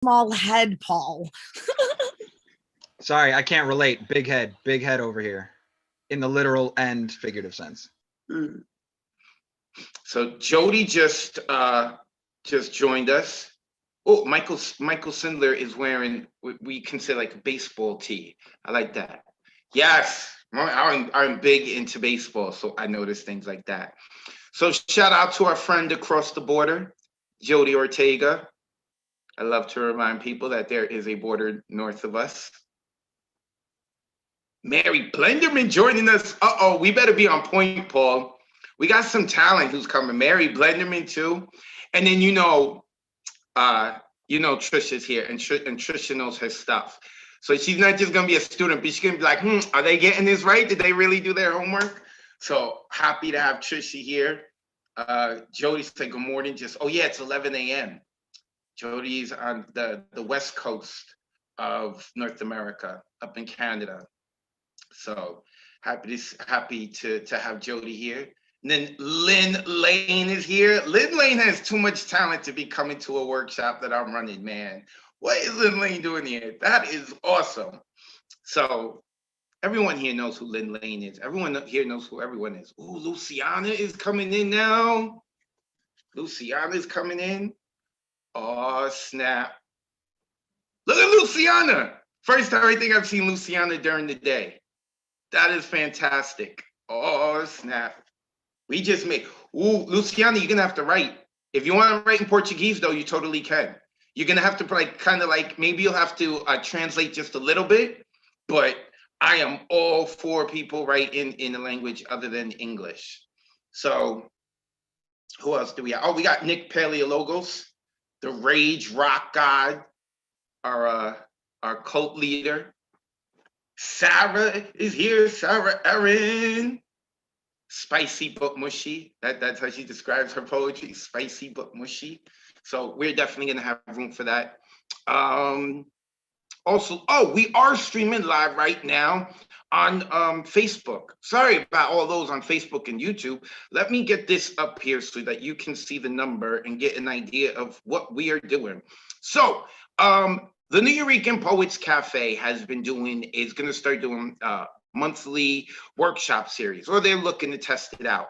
small head, Paul. Sorry, I can't relate. Big head over here, in the literal and figurative sense. So Jody just joined us. Oh, Michael Sindler is wearing we consider like a baseball tee. I like that. Yes, I'm big into baseball, so I notice things like that. So shout out to our friend across the border, Jody Ortega. I love to remind people that there is a border north of us. Mary Blenderman joining us. Uh-oh, we better be on point, Paul. We got some talent who's coming. Mary Blenderman too. And then Trisha's here, and Trisha knows her stuff. So she's not just gonna be a student, but she's gonna be like, are they getting this right? Did they really do their homework? So happy to have Trisha here. Jody said good morning. It's 11 a.m. Jody's on the west coast of North America, up in Canada. So happy to have Jody here. And then Lynn Lane is here. Lynn Lane has too much talent to be coming to a workshop that I'm running, man. What is Lynn Lane doing here? That is awesome. So everyone here knows who Lynn Lane is. Everyone here knows who everyone is. Ooh, Luciana is coming in now. Luciana is coming in. Oh, snap. Look at Luciana. First time I think I've seen Luciana during the day. That is fantastic. Oh, snap. We just made, Luciana, you're gonna have to write. If you want to write in Portuguese, though, you totally can. You're gonna have to maybe you'll have to translate just a little bit, but I am all for people writing in a language other than English. So who else do we have? Oh, we got Nick Paleologos, the Rage Rock God, our cult leader. Sarah is here, Sarah Erin. Spicy but mushy. That's how she describes her poetry. Spicy but mushy. So we're definitely gonna have room for that. Also, we are streaming live right now on Facebook. Sorry about all those on Facebook and YouTube. Let me get this up here so that you can see the number and get an idea of what we are doing. So the New Eurekan Poets Cafe is gonna start doing monthly workshop series, or they're looking to test it out.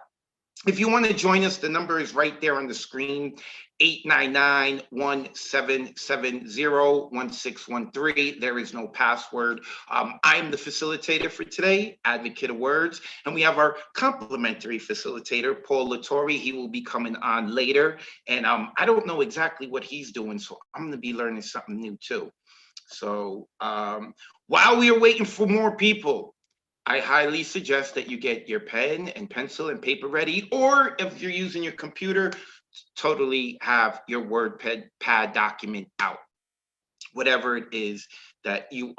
If you want to join us, the number is right there on the screen, 899-1770-1613. There is no password. I'm the facilitator for today, Advocate of Wordz, and we have our complimentary facilitator, Paul LaTorre. He will be coming on later, and I don't know exactly what he's doing, so I'm going to be learning something new too. So while we are waiting for more people, I highly suggest that you get your pen and pencil and paper ready, or if you're using your computer, totally have your WordPad document out. Whatever it is that you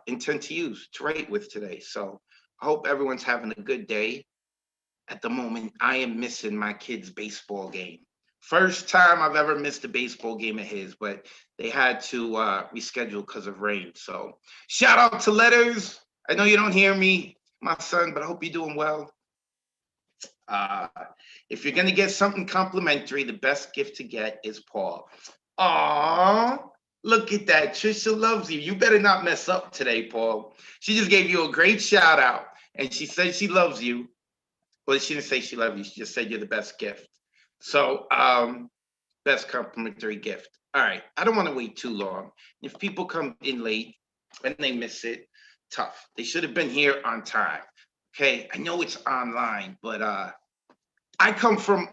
intend to use to write with today. So I hope everyone's having a good day. At the moment, I am missing my kid's baseball game. First time I've ever missed a baseball game of his, but they had to reschedule because of rain. So shout out to Letters. I know you don't hear me, my son, but I hope you're doing well. If you're gonna get something complimentary, the best gift to get is Paul. Aww, look at that. Trisha loves you. You better not mess up today, Paul. She just gave you a great shout out, and she said she loves you. Well, she didn't say she loves you. She just said you're the best gift. So, best complimentary gift. All right, I don't want to wait too long. If people come in late and they miss it, tough. They should have been here on time. Okay, I know it's online, but I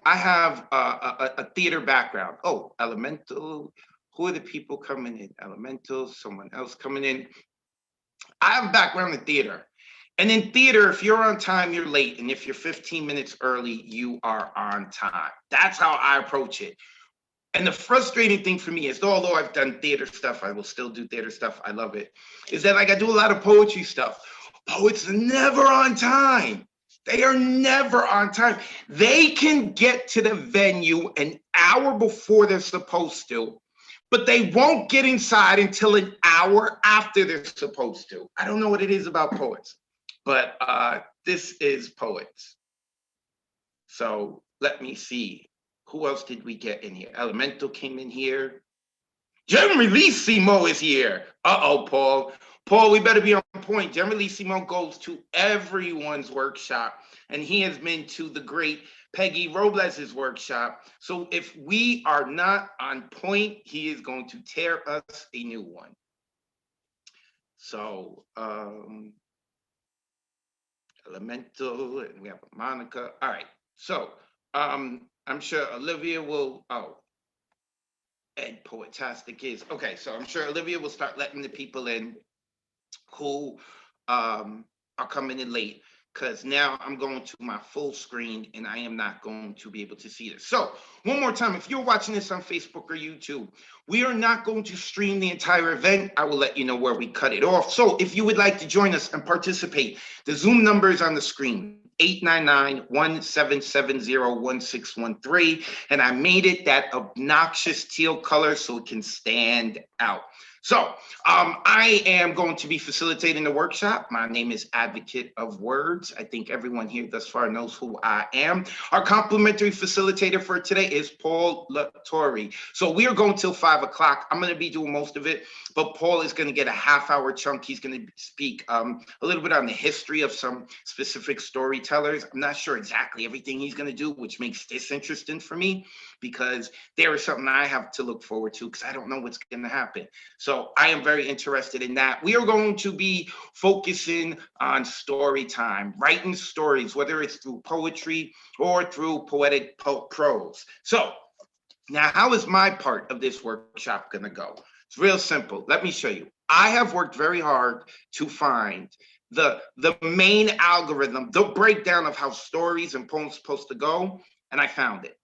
have a theater background. Oh, Elemental. Who are the people coming in? Elemental, someone else coming in. I have a background in theater. And in theater, if you're on time, you're late. And if you're 15 minutes early, you are on time. That's how I approach it. And the frustrating thing for me is, although I've done theater stuff, I will still do theater stuff. I love it. Is that I do a lot of poetry stuff. Poets are never on time. They are never on time. They can get to the venue an hour before they're supposed to, but they won't get inside until an hour after they're supposed to. I don't know what it is about poets, but this is poets. So let me see. Who else did we get in here? Elemental came in here. Generalissimo is here. Uh-oh, Paul. Paul, we better be on point. Generalissimo goes to everyone's workshop, and he has been to the great Peggy Robles's workshop. So if we are not on point, he is going to tear us a new one. So, Elemental, and we have Monica. All right. So, I'm sure Olivia will, and Poetastic is, okay, so I'm sure Olivia will start letting the people in who are coming in late, because now I'm going to my full screen and I am not going to be able to see this. So one more time, if you're watching this on Facebook or YouTube, we are not going to stream the entire event. I will let you know where we cut it off. So if you would like to join us and participate, the Zoom number is on the screen, 899-1770-1613. And I made it that obnoxious teal color so it can stand out. So I am going to be facilitating the workshop. My name is Advocate of Wordz. I think everyone here thus far knows who I am. Our complimentary facilitator for today is Paul LaTorre. So we are going till 5 o'clock. I'm going to be doing most of it, but Paul is going to get a half-hour chunk. He's going to speak a little bit on the history of some specific storytellers. I'm not sure exactly everything he's going to do, which makes this interesting for me, because there is something I have to look forward to because I don't know what's going to happen. So I am very interested in that. We are going to be focusing on story time, writing stories, whether it's through poetry or through poetic prose. So now, how is my part of this workshop going to go? It's real simple. Let me show you. I have worked very hard to find the main algorithm, the breakdown of how stories and poems are supposed to go, and I found it.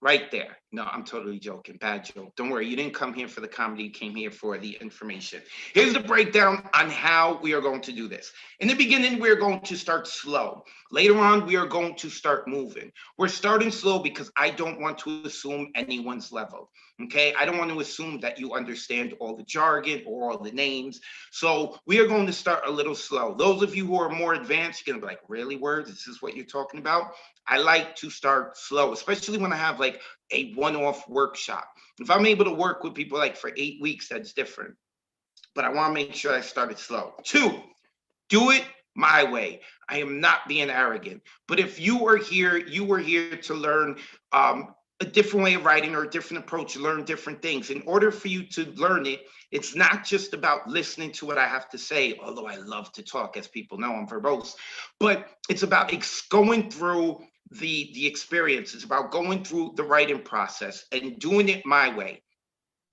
Right there. No, I'm totally joking. Bad joke. Don't worry. You didn't come here for the comedy. You came here for the information. Here's the breakdown on how we are going to do this. In the beginning, we're going to start slow. Later on, we are going to start moving. We're starting slow because I don't want to assume anyone's level. Okay? I don't want to assume that you understand all the jargon or all the names. So we are going to start a little slow. Those of you who are more advanced, you're going to be like, really, Wordz? This is what you're talking about? I like to start slow, especially when I have like a one-off workshop. If I'm able to work with people like for 8 weeks, that's different. But I want to make sure I started slow. 2, do it my way. I am not being arrogant. But if you are here, you are here to learn a different way of writing or a different approach, learn different things. In order for you to learn it, it's not just about listening to what I have to say, although I love to talk, as people know, I'm verbose, but it's about going through the experience. It's about going through the writing process and doing it my way.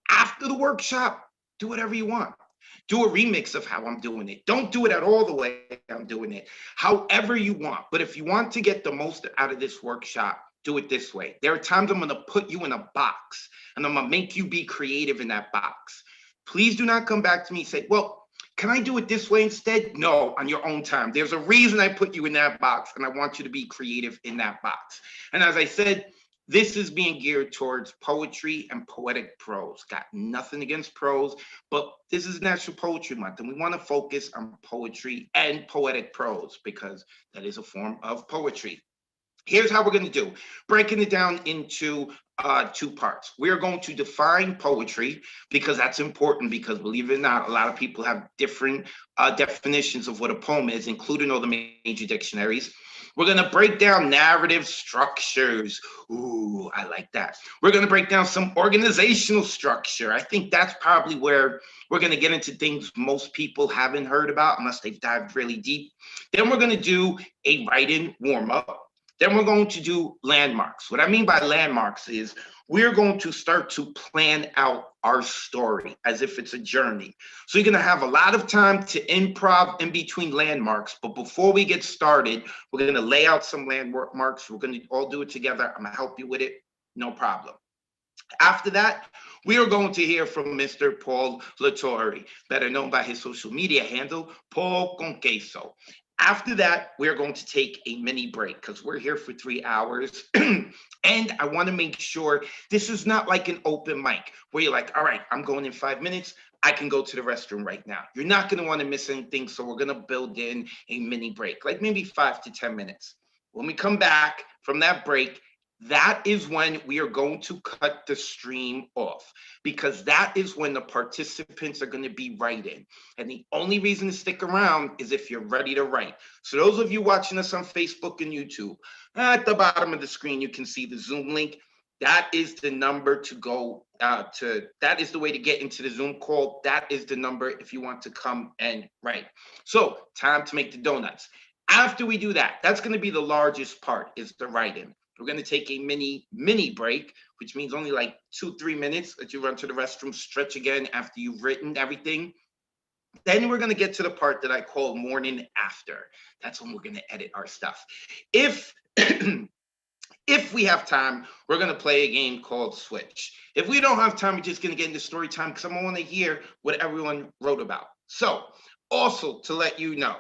After the workshop, do whatever you want. Do a remix of how I'm doing it. Don't do it at all the way I'm doing it. However you want. But if you want to get the most out of this workshop, do it this way. There are times I'm going to put you in a box and I'm going to make you be creative in that box. Please do not come back to me and say, well, can I do it this way instead? No, on your own time. There's a reason I put you in that box, and I want you to be creative in that box. And as I said, this is being geared towards poetry and poetic prose. Got nothing against prose, but this is National Poetry Month, and we want to focus on poetry and poetic prose because that is a form of poetry. Here's how we're going to do, breaking it down into 2 parts. We are going to define poetry because that's important, because believe it or not, a lot of people have different definitions of what a poem is, including all the major dictionaries. We're going to break down narrative structures. Ooh, I like that. We're going to break down some organizational structure. I think that's probably where we're going to get into things most people haven't heard about unless they've dived really deep. Then we're going to do a writing warm-up. Then we're going to do landmarks. What I mean by landmarks is we're going to start to plan out our story as if it's a journey. So you're going to have a lot of time to improv in between landmarks. But before we get started, we're going to lay out some landmarks. We're going to all do it together. I'm going to help you with it. No problem. After that, we are going to hear from Mr. Paul LaTorre, better known by his social media handle, Paul con queso. After that, we're going to take a mini break because we're here for 3 hours. And I want to make sure this is not like an open mic where you're like, all right, I'm going in 5 minutes. I can go to the restroom right now. You're not going to want to miss anything. So we're going to build in a mini break, like maybe 5 to 10 minutes. When we come back from that break, that is when we are going to cut the stream off, because that is when the participants are going to be writing. And the only reason to stick around is if you're ready to write. So those of you watching us on Facebook and YouTube, at the bottom of the screen, you can see the Zoom link. That is the number to go that is the way to get into the Zoom call. That is the number if you want to come and write. So time to make the donuts. After we do that, that's going to be the largest part, is the writing. We're going to take a mini break, which means only like 2-3 minutes that you run to the restroom, stretch again after you've written everything. Then we're going to get to the part that I call morning after. That's when we're going to edit our stuff. If if we have time, we're going to play a game called Switch. If we don't have time, we're just going to get into story time, because I want to hear what everyone wrote about. So also to let you know,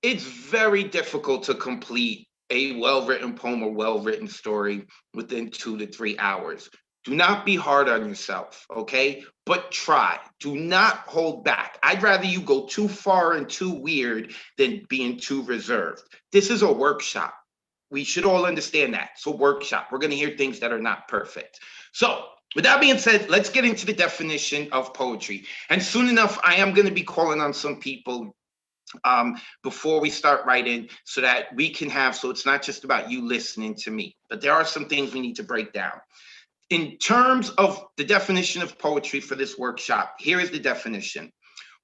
it's very difficult to complete a well-written poem or well-written story within 2 to 3 hours. Do not be hard on yourself, okay? But try. Do not hold back. I'd rather you go too far and too weird than being too reserved. This is a workshop. We should all understand that. It's a workshop. We're going to hear things that are not perfect. So with that being said, let's get into the definition of poetry. And soon enough, I am going to be calling on some people before we start writing, so that we can have, so it's not just about you listening to me, but there are some things we need to break down. In terms of the definition of poetry for this workshop, here is the definition.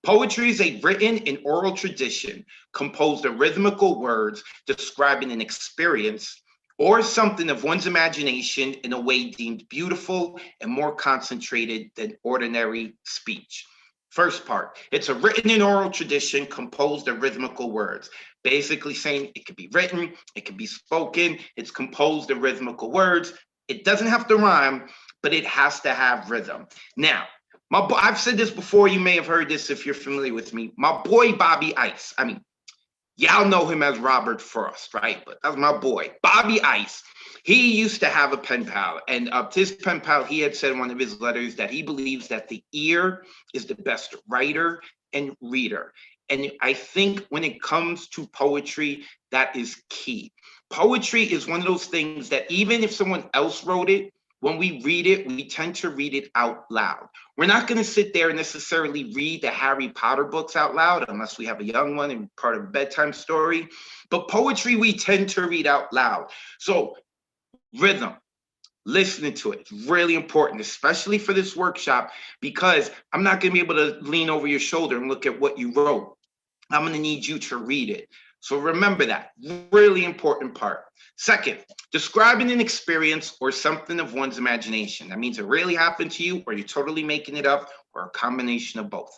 Poetry is a written and oral tradition composed of rhythmical words describing an experience or something of one's imagination in a way deemed beautiful and more concentrated than ordinary speech. First part, it's a written and oral tradition composed of rhythmical words. Basically saying it could be written, it could be spoken, it's composed of rhythmical words. It doesn't have to rhyme, but it has to have rhythm. Now, I've said this before, you may have heard this if you're familiar with me. My boy, Bobby Ice. I mean, y'all know him as Robert Frost, right? But that's my boy, Bobby Ice. He used to have a pen pal, and to his pen pal, he had said in one of his letters that he believes that the ear is the best writer and reader. And I think when it comes to poetry, that is key. Poetry is one of those things that even if someone else wrote it, when we read it, we tend to read it out loud. We're not going to sit there and necessarily read the Harry Potter books out loud, unless we have a young one and part of a bedtime story. But poetry, we tend to read out loud. So rhythm, listening to it is really important, especially for this workshop, because I'm not going to be able to lean over your shoulder and look at what you wrote. I'm going to need you to read it. So remember that, really important part. Second, describing an experience or something of one's imagination. That means it really happened to you, or you're totally making it up, or a combination of both.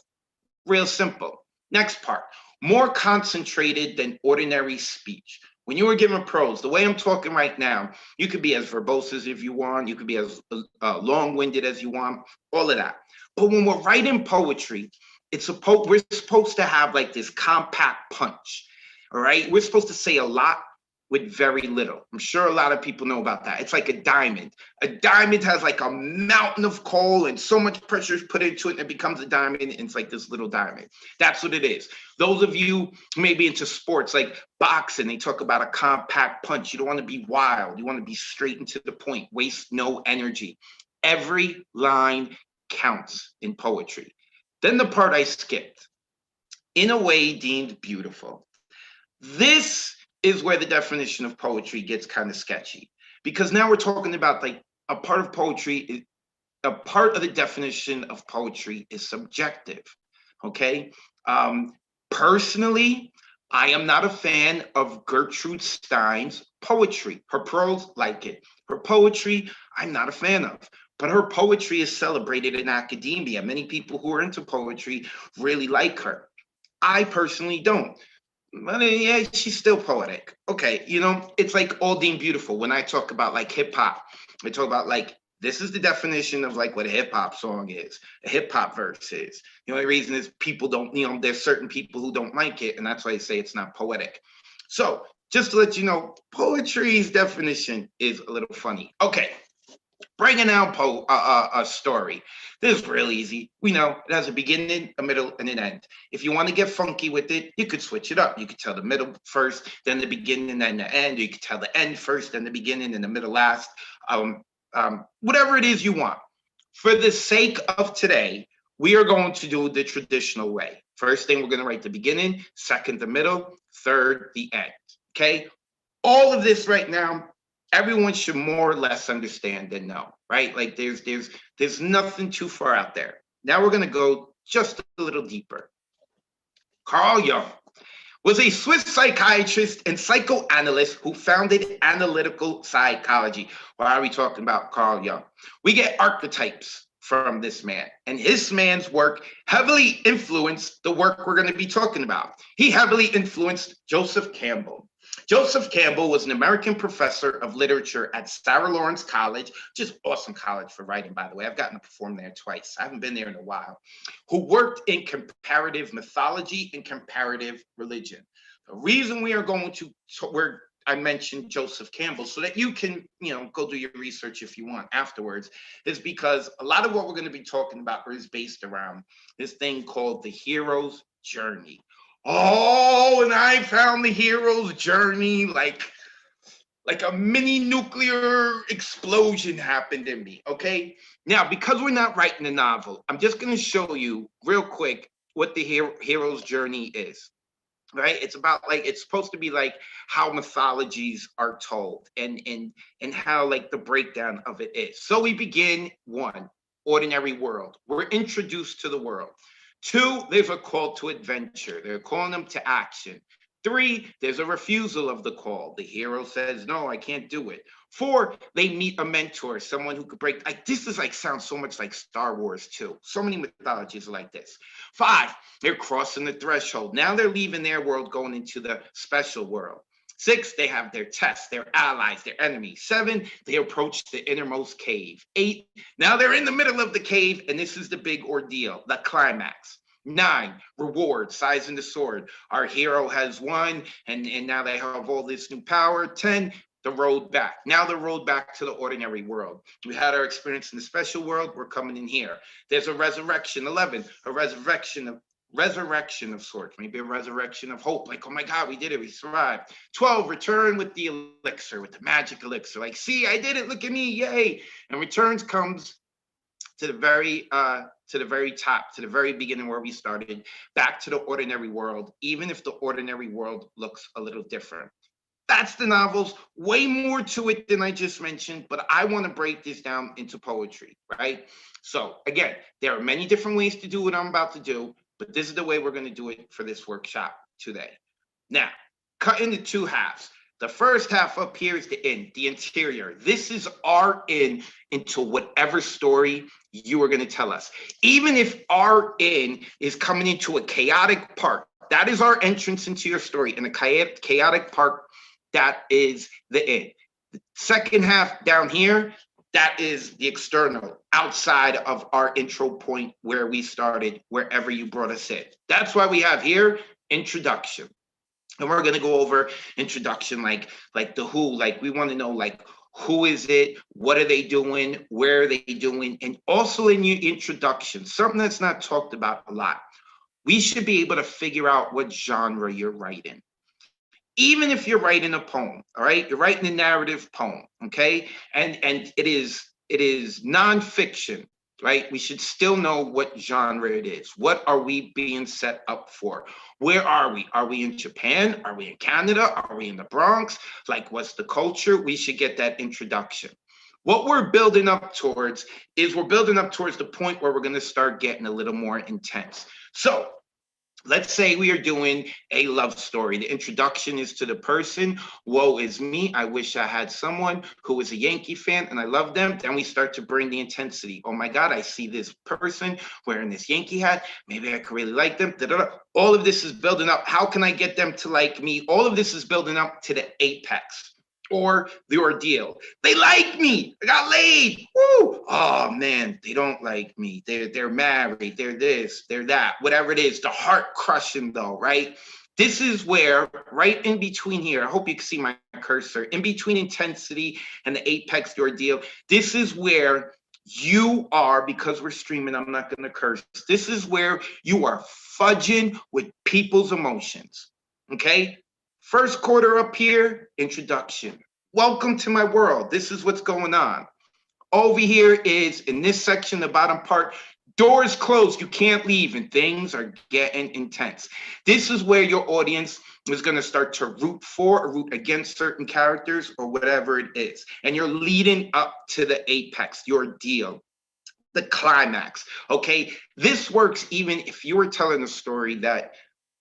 Real simple. Next part, more concentrated than ordinary speech. When you were given prose, the way I'm talking right now, you could be as verbose as if you want, you could be as long-winded as you want, all of that. But when we're writing poetry, we're supposed to have like this compact punch. All right, we're supposed to say a lot with very little. I'm sure a lot of people know about that. It's like a diamond. A diamond has like a mountain of coal and so much pressure is put into it and it becomes a diamond, and it's like this little diamond. That's what it is. Those of you who may be into sports like boxing, they talk about a compact punch. You don't want to be wild. You want to be straight and to the point, waste no energy. Every line counts in poetry. Then the part I skipped, in a way deemed beautiful. This is where the definition of poetry gets kind of sketchy, because now we're talking about like a part of poetry, a part of the definition of poetry is subjective, okay? Personally, I am not a fan of Gertrude Stein's poetry. Her prose, like it. Her poetry, I'm not a fan of. But her poetry is celebrated in academia. Many people who are into poetry really like her. I personally don't. But yeah, she's still poetic. Okay, you know, it's like all deemed beautiful. When I talk about like hip hop, I talk about like, this is the definition of like what a hip hop song is, a hip hop verse is. The only reason is people don't, you know, there's certain people who don't like it, and that's why I say it's not poetic. So just to let you know, poetry's definition is a little funny. Okay, Breaking down a story. This is real easy. We know it has a beginning, a middle, and an end. If you want to get funky with it, you could switch it up. You could tell the middle first, then the beginning, then the end. You could tell the end first, then the beginning, and the middle last. Whatever it is you want. For the sake of today, we are going to do the traditional way. First thing, we're going to write the beginning, second, the middle, third, the end. Okay? All of this right now, everyone should more or less understand and know, right? Like there's nothing too far out there. Now we're going to go just a little deeper. Carl Jung was a Swiss psychiatrist and psychoanalyst who founded analytical psychology. Why are we talking about Carl Jung? We get archetypes from this man, and his man's work heavily influenced the work we're going to be talking about. He heavily influenced Joseph Campbell. Joseph Campbell was an American professor of literature at Sarah Lawrence College, which is awesome college for writing, by the way. I've gotten to perform there twice. I haven't been there in a while. Who worked in comparative mythology and comparative religion. The reason we are going to, where I mentioned Joseph Campbell, so that you can, go do your research if you want afterwards, is because a lot of what we're going to be talking about is based around this thing called the hero's journey. Oh, and I found the hero's journey like a mini nuclear explosion happened in me, okay? Now, because we're not writing a novel, I'm just going to show you real quick what the hero's journey is, right? It's about it's supposed to be like how mythologies are told and how like the breakdown of it is. So we begin, 1, ordinary world. We're introduced to the world. 2, there's a call to adventure. They're calling them to action. 3, there's a refusal of the call. The hero says, no, I can't do it. 4, they meet a mentor, someone who could break. This is sounds so much like Star Wars too. So many mythologies are like this. 5, they're crossing the threshold. Now they're leaving their world, going into the special world. 6, they have their tests, their allies, their enemies. 7, they approach the innermost cave. 8, now they're in the middle of the cave, and this is the big ordeal, the climax. 9, reward, sizing the sword. Our hero has won, and now they have all this new power. 10, the road back. Now the road back to the ordinary world. We had our experience in the special world. We're coming in here. There's a resurrection. 11, a resurrection of sorts, maybe a resurrection of hope, like, oh my God, we did it, we survived. 12, return with the elixir, with the magic elixir, like, see, I did it, look at me, yay. And returns comes to the very top, to the very beginning where we started, back to the ordinary world, even if the ordinary world looks a little different. That's the novels, way more to it than I just mentioned, but I want to break this down into poetry, right? So again, there are many different ways to do what I'm about to do, but this is the way we're going to do it for this workshop today. Now, cut into 2 halves. The first half up here is the in, the interior. This is our in into whatever story you are going to tell us. Even if our in is coming into a chaotic part, that is our entrance into your story. In a chaotic part, that is the in. The second half down here, that is the external, outside of our intro point where we started, wherever you brought us in. That's why we have here introduction. And we're going to go over introduction, like the who, like we want to know, like, who is it? What are they doing? Where are they doing? And also in your introduction, something that's not talked about a lot, we should be able to figure out what genre you're writing. Even if you're writing a poem, all right, you're writing a narrative poem, okay, and it is nonfiction, right? We should still know what genre it is. What are we being set up for? Where are we? Are we in Japan? Are we in Canada? Are we in the Bronx? Like, what's the culture? We should get that introduction. What we're building up towards is the point where we're going to start getting a little more intense. So let's say we are doing a love story. The introduction is to the person. Woe is me. I wish I had someone who is a Yankee fan and I love them. Then we start to bring the intensity. Oh my God, I see this person wearing this Yankee hat. Maybe I could really like them. Da-da-da. All of this is building up. How can I get them to like me? All of this is building up to the apex or the ordeal. They like me. I got laid. Woo! Oh man, they don't like me. They're married. They're this. They're that. Whatever it is. The heart crushing though, right? This is where, right in between here, I hope you can see my cursor, in between intensity and the apex, the ordeal, this is where you are, because we're streaming, I'm not going to curse. This is where you are fudging with people's emotions, okay? First quarter up here, introduction. Welcome to my world. This is what's going on. Over here is, in this section, the bottom part, doors closed, you can't leave, and things are getting intense. This is where your audience is going to start to root for or root against certain characters or whatever it is. And you're leading up to the apex, your deal, the climax, okay? This works even if you were telling a story that,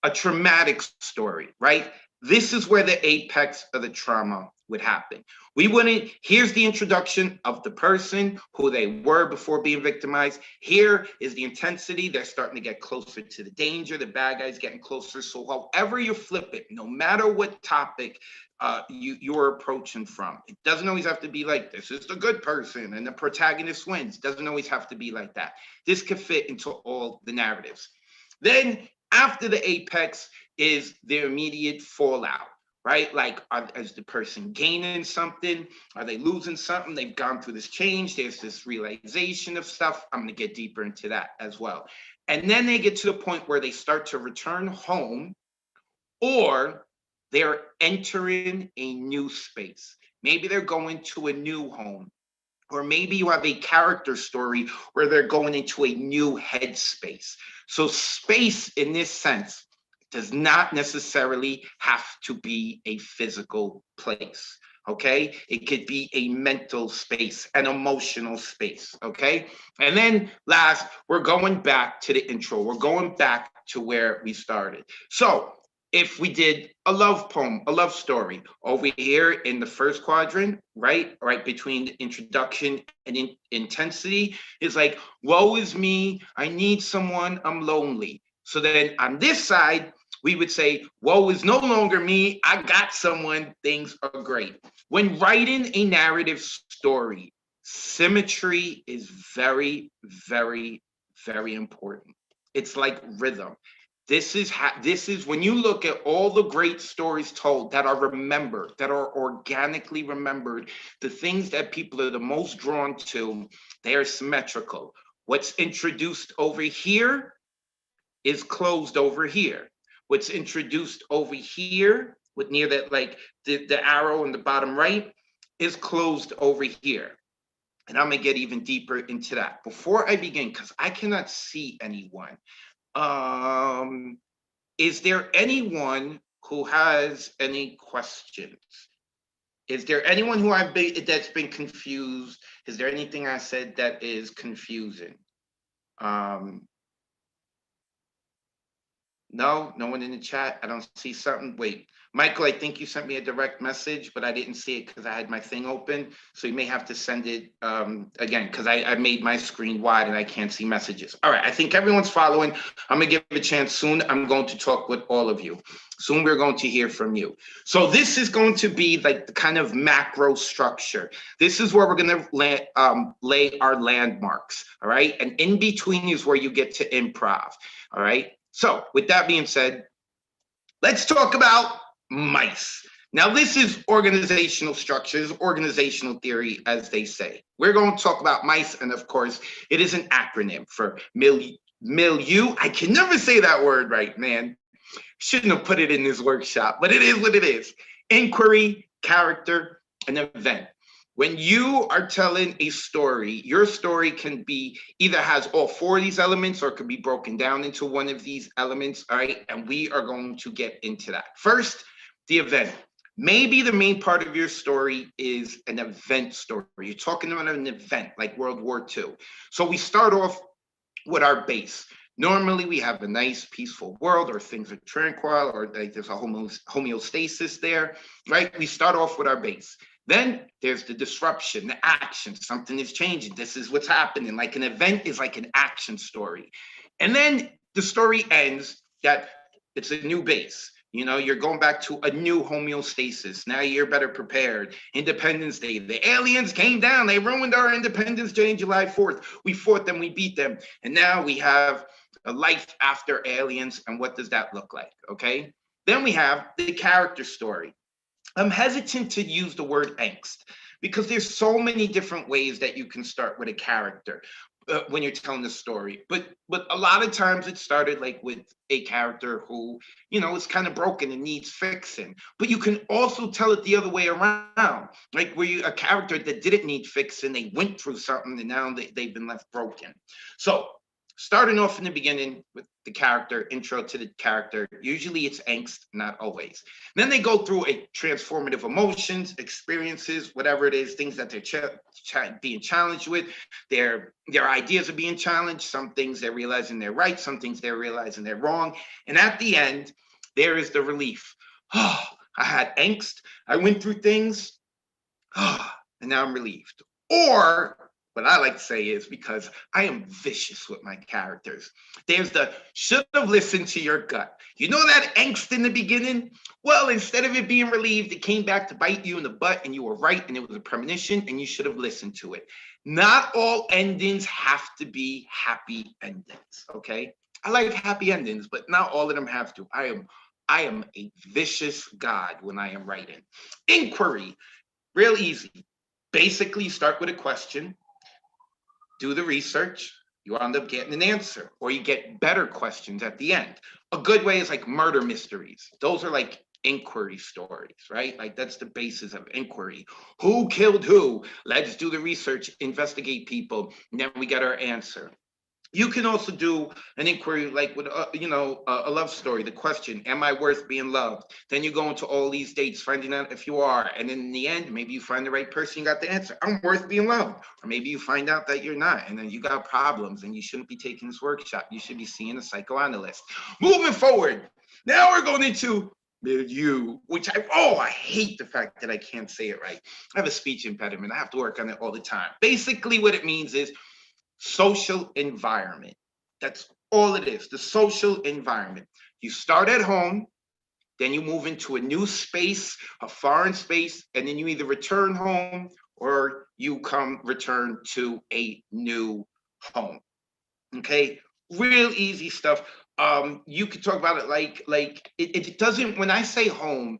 a traumatic story, right? This is where the apex of the trauma would happen. We wouldn't, here's the introduction of the person, who they were before being victimized. Here is the intensity. They're starting to get closer to the danger. The bad guy's getting closer. So however you flip it, no matter what topic you're approaching from, it doesn't always have to be like, this is the good person and the protagonist wins. It doesn't always have to be like that. This could fit into all the narratives. Then after the apex is the immediate fallout. Right? Like, is the person gaining something? Are they losing something? They've gone through this change. There's this realization of stuff. I'm going to get deeper into that as well. And then they get to the point where they start to return home, or they're entering a new space. Maybe they're going to a new home, or maybe you have a character story where they're going into a new headspace. So space in this sense does not necessarily have to be a physical place, okay? It could be a mental space, an emotional space, okay? And then last, we're going back to the intro. We're going back to where we started. So if we did a love poem, a love story, over here in the first quadrant, right between the introduction and intensity, is like, woe is me, I need someone, I'm lonely. So then on this side, we would say, woe is no longer me, I got someone, things are great. When writing a narrative story, symmetry is very, very, very important. It's like rhythm. This is when you look at all the great stories told that are remembered, that are organically remembered, the things that people are the most drawn to, they are symmetrical. What's introduced over here is closed over here. What's introduced over here, with near that, like the arrow in the bottom right, is closed over here. And I'm gonna get even deeper into that. Before I begin, because I cannot see anyone, is there anyone who has any questions? Is there anyone who that's been confused? Is there anything I said that is confusing? No one in the chat. I don't see something. Wait, Michael, I think you sent me a direct message, but I didn't see it because I had my thing open. So you may have to send it again, because I made my screen wide and I can't see messages. All right, I think everyone's following. I'm gonna give a chance soon. I'm going to talk with all of you. Soon we're going to hear from you. So this is going to be like the kind of macro structure. This is where we're gonna lay our landmarks, all right? And in between is where you get to improv, all right? So with that being said, let's talk about mice. Now, this is organizational structures, organizational theory, as they say. We're going to talk about mice, and of course, it is an acronym for milieu. I can never say that word right, man. Shouldn't have put it in this workshop, but it is what it is. Inquiry, character, and event. When you are telling a story, your story can be either has all four of these elements or it could be broken down into one of these elements, all right? And we are going to get into that. First, the event. Maybe the main part of your story is an event story. You're talking about an event like World War II. So we start off with our base. Normally, we have a nice, peaceful world, or things are tranquil, or like there's a homeostasis there, right? We start off with our base. Then there's the disruption, the action, something is changing. This is what's happening. Like an event is like an action story. And then the story ends that it's a new base. You know, you're going back to a new homeostasis. Now you're better prepared. Independence Day. The aliens came down. They ruined our Independence Day on July 4th. We fought them. We beat them. And now we have a life after aliens. And what does that look like? Okay. Then we have the character story. I'm hesitant to use the word angst because there's so many different ways that you can start with a character. When you're telling the story, but a lot of times it started like with a character who, you know, is kind of broken and needs fixing. But you can also tell it the other way around, like where you a character that didn't need fixing, they went through something and now they've been left broken. So starting off in the beginning with the character, intro to the character, usually it's angst, not always. Then they go through a transformative emotions, experiences, whatever it is, things that they're being challenged with. Their ideas are being challenged. Some things they're realizing they're right. Some things they're realizing they're wrong. And at the end, there is the relief. Oh, I had angst. I went through things. Oh, and now I'm relieved. Or what I like to say is, because I am vicious with my characters, there's the should have listened to your gut. You know that angst in the beginning? Well, instead of it being relieved, it came back to bite you in the butt and you were right and it was a premonition and you should have listened to it. Not all endings have to be happy endings, okay? I like happy endings, but not all of them have to. I am a vicious God when I am writing. Inquiry, real easy. Basically, start with a question. Do the research, you end up getting an answer, or you get better questions at the end. A good way is like murder mysteries. Those are like inquiry stories, right? Like that's the basis of inquiry. Who killed who? Let's do the research, investigate people, and then we get our answer. You can also do an inquiry like with, a love story, the question, am I worth being loved? Then you go into all these dates, finding out if you are. And in the end, maybe you find the right person, you got the answer. I'm worth being loved. Or maybe you find out that you're not, and then you got problems and you shouldn't be taking this workshop. You should be seeing a psychoanalyst. Moving forward, now we're going into milieu, which I hate the fact that I can't say it right. I have a speech impediment. I have to work on it all the time. Basically, what it means is social environment. That's all it is, the social environment. You start at home, then you move into a new space, a foreign space, and then you either return home or you return to a new home. Okay, real easy stuff. You could talk about it like it doesn't, when I say home,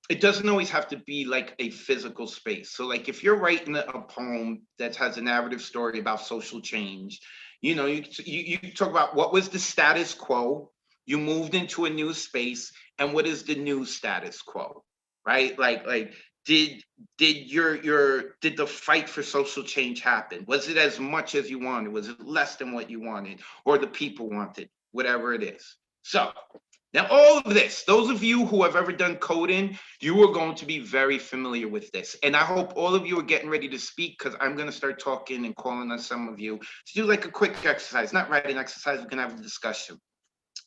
it doesn't always have to be like a physical space. So like if you're writing a poem that has a narrative story about social change, you know, you talk about what was the status quo, you moved into a new space, and what is the new status quo, right? Like did the fight for social change happen? Was it as much as you wanted? Was it less than what you wanted or the people wanted? Whatever it is. So now, all of this, those of you who have ever done coding, you are going to be very familiar with this. And I hope all of you are getting ready to speak, because I'm going to start talking and calling on some of you to do like a quick exercise, not writing exercise, we're going to have a discussion.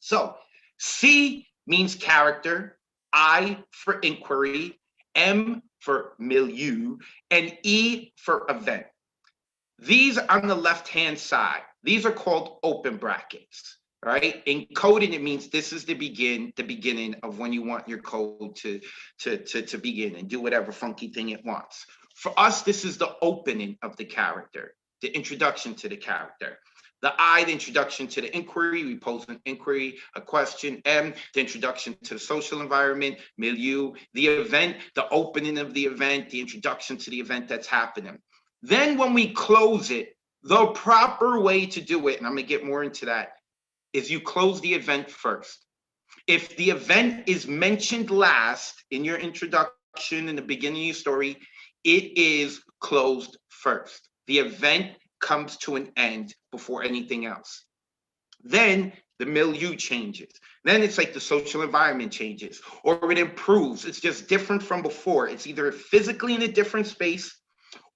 So C means character, I for inquiry, M for milieu, and E for event. These on the left-hand side, these are called open brackets. Right? In coding, it means this is the beginning of when you want your code to begin and do whatever funky thing it wants. For us, this is the opening of the character, the introduction to the character. The I, the introduction to the inquiry, we pose an inquiry, a question. M, the introduction to the social environment, milieu, the event, the opening of the event, the introduction to the event that's happening. Then when we close it, the proper way to do it, and I'm gonna get more into that, is you close the event first. If the event is mentioned last in your introduction, in the beginning of your story, it is closed first. The event comes to an end before anything else. Then the milieu changes. Then it's like the social environment changes, or it improves. It's just different from before. It's either physically in a different space,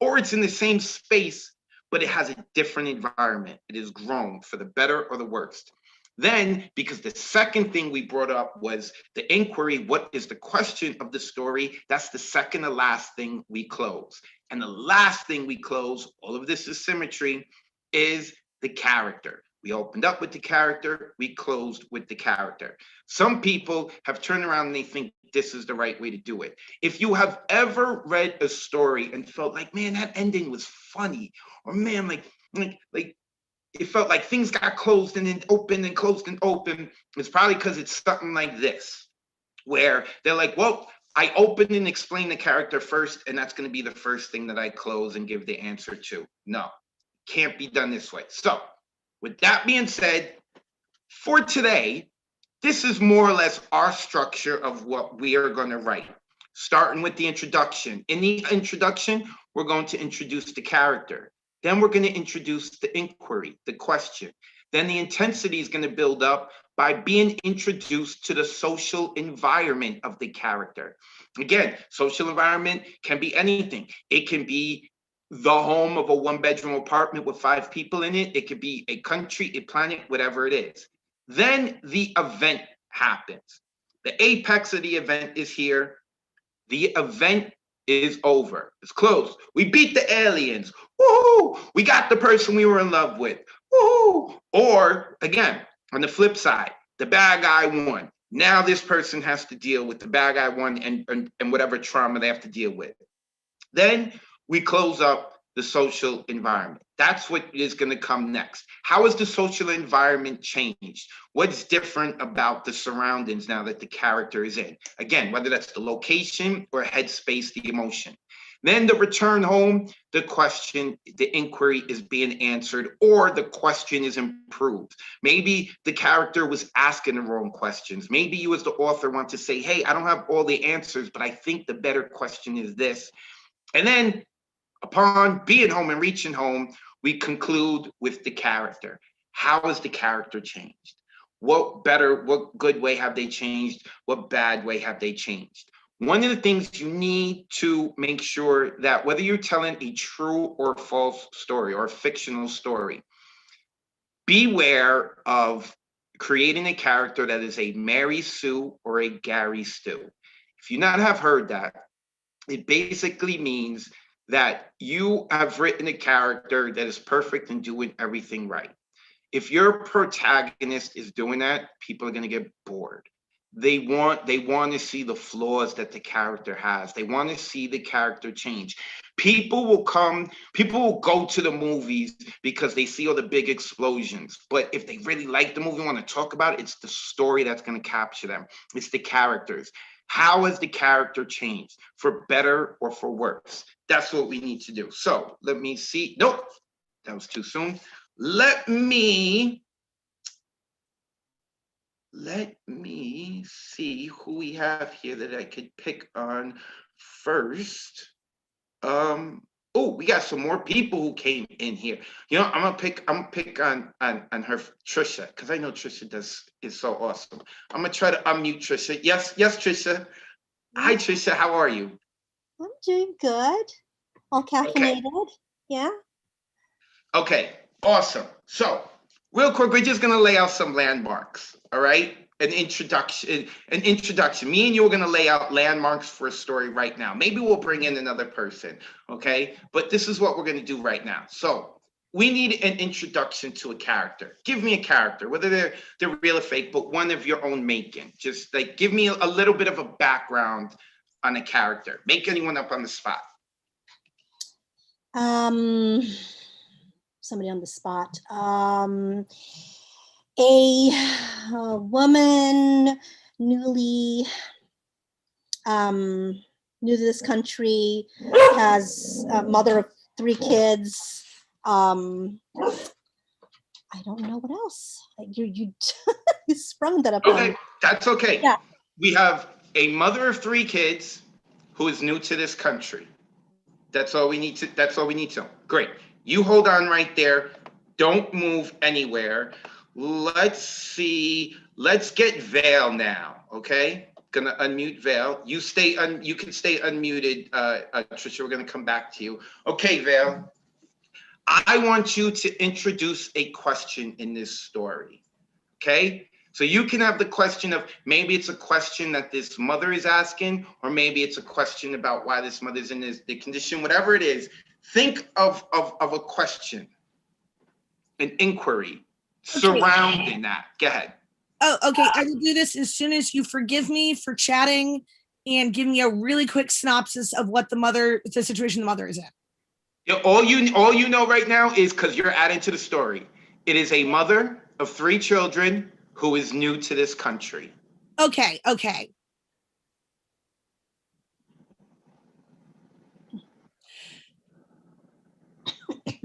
or it's in the same space, but it has a different environment. It is grown for the better or the worst. Then, because the second thing we brought up was the inquiry, what is the question of the story? That's the second to last thing we close. And the last thing we close, all of this is symmetry, is the character. We opened up with the character, we closed with the character. Some people have turned around and they think this is the right way to do it. If you have ever read a story and felt like, man, that ending was funny, or man, like it felt like things got closed and then opened and closed and open, it's probably because it's something like this, where they're like, well, I open and explain the character first, and that's going to be the first thing that I close and give the answer to. No, can't be done this way. So with that being said, for today, this is more or less our structure of what we are going to write, starting with the introduction. In the introduction, we're going to introduce the character. Then we're going to introduce the inquiry, the question. Then the intensity is going to build up by being introduced to the social environment of the character. Again, social environment can be anything. It can be the home of a one-bedroom apartment with 5 people in it. It could be a country, a planet, whatever it is. Then the event happens. The apex of the event is here. The event is over. It's closed. We beat the aliens. Woohoo! We got the person we were in love with. Woohoo! Or again, on the flip side, the bad guy won. Now this person has to deal with the bad guy won and whatever trauma they have to deal with. Then we close up the social environment. That's what is going to come next. How has the social environment changed? What's different about the surroundings now that the character is in? Again, whether that's the location or headspace, the emotion. Then the return home, the question, the inquiry is being answered, or the question is improved. Maybe the character was asking the wrong questions. Maybe you as the author want to say, hey, I don't have all the answers, but I think the better question is this. And then upon being home and reaching home, we conclude with the character. How has the character changed? What good way have they changed? What bad way have they changed? One of the things you need to make sure that whether you're telling a true or false story or a fictional story, beware of creating a character that is a Mary Sue or a Gary Stu. If you not have heard that, it basically means that you have written a character that is perfect and doing everything right. If your protagonist is doing that, people are going to get bored. They want to see the flaws that the character has. They want to see the character change. People will go to the movies because they see all the big explosions. But if they really like the movie and want to talk about it, it's the story that's going to capture them. It's the characters. How has the character changed, for better or for worse? That's what we need to do. So let me see. Nope, that was too soon. Let me see who we have here that I could pick on first. Oh, we got some more people who came in here. You know, I'm gonna pick on her, Trisha, because I know Trisha is so awesome. I'm gonna try to unmute Trisha. Yes, Trisha. Hi, Trisha. How are you? I'm doing good. All caffeinated. Okay. Yeah. Okay. Awesome. So, real quick, we're just gonna lay out some landmarks. All right. An introduction. Me and you are going to lay out landmarks for a story right now. Maybe we'll bring in another person, okay? But this is what we're going to do right now. So we need an introduction to a character. Give me a character, whether they're real or fake, but one of your own making. Just like give me a little bit of a background on a character. Make anyone up on the spot. Somebody on the spot. A woman newly new to this country, has a mother of 3 kids. I don't know what else. You sprung that up. Okay, that's okay. Yeah. We have a mother of 3 kids who is new to this country. That's all we need to. Great. You hold on right there. Don't move anywhere. Let's see. Let's get Vale now. Okay. Gonna unmute Vale. You can stay unmuted, Trisha. We're gonna come back to you. Okay, Vale. I want you to introduce a question in this story. Okay. So you can have the question of, maybe it's a question that this mother is asking, or maybe it's a question about why this mother's in the condition, whatever it is. Think of a question, an inquiry, surrounding that. Go ahead. Oh, okay. I will do this as soon as you forgive me for chatting and give me a really quick synopsis of what the situation the mother is in. Yeah, all you know right now is because you're adding to the story. It is a mother of 3 children who is new to this country. Okay.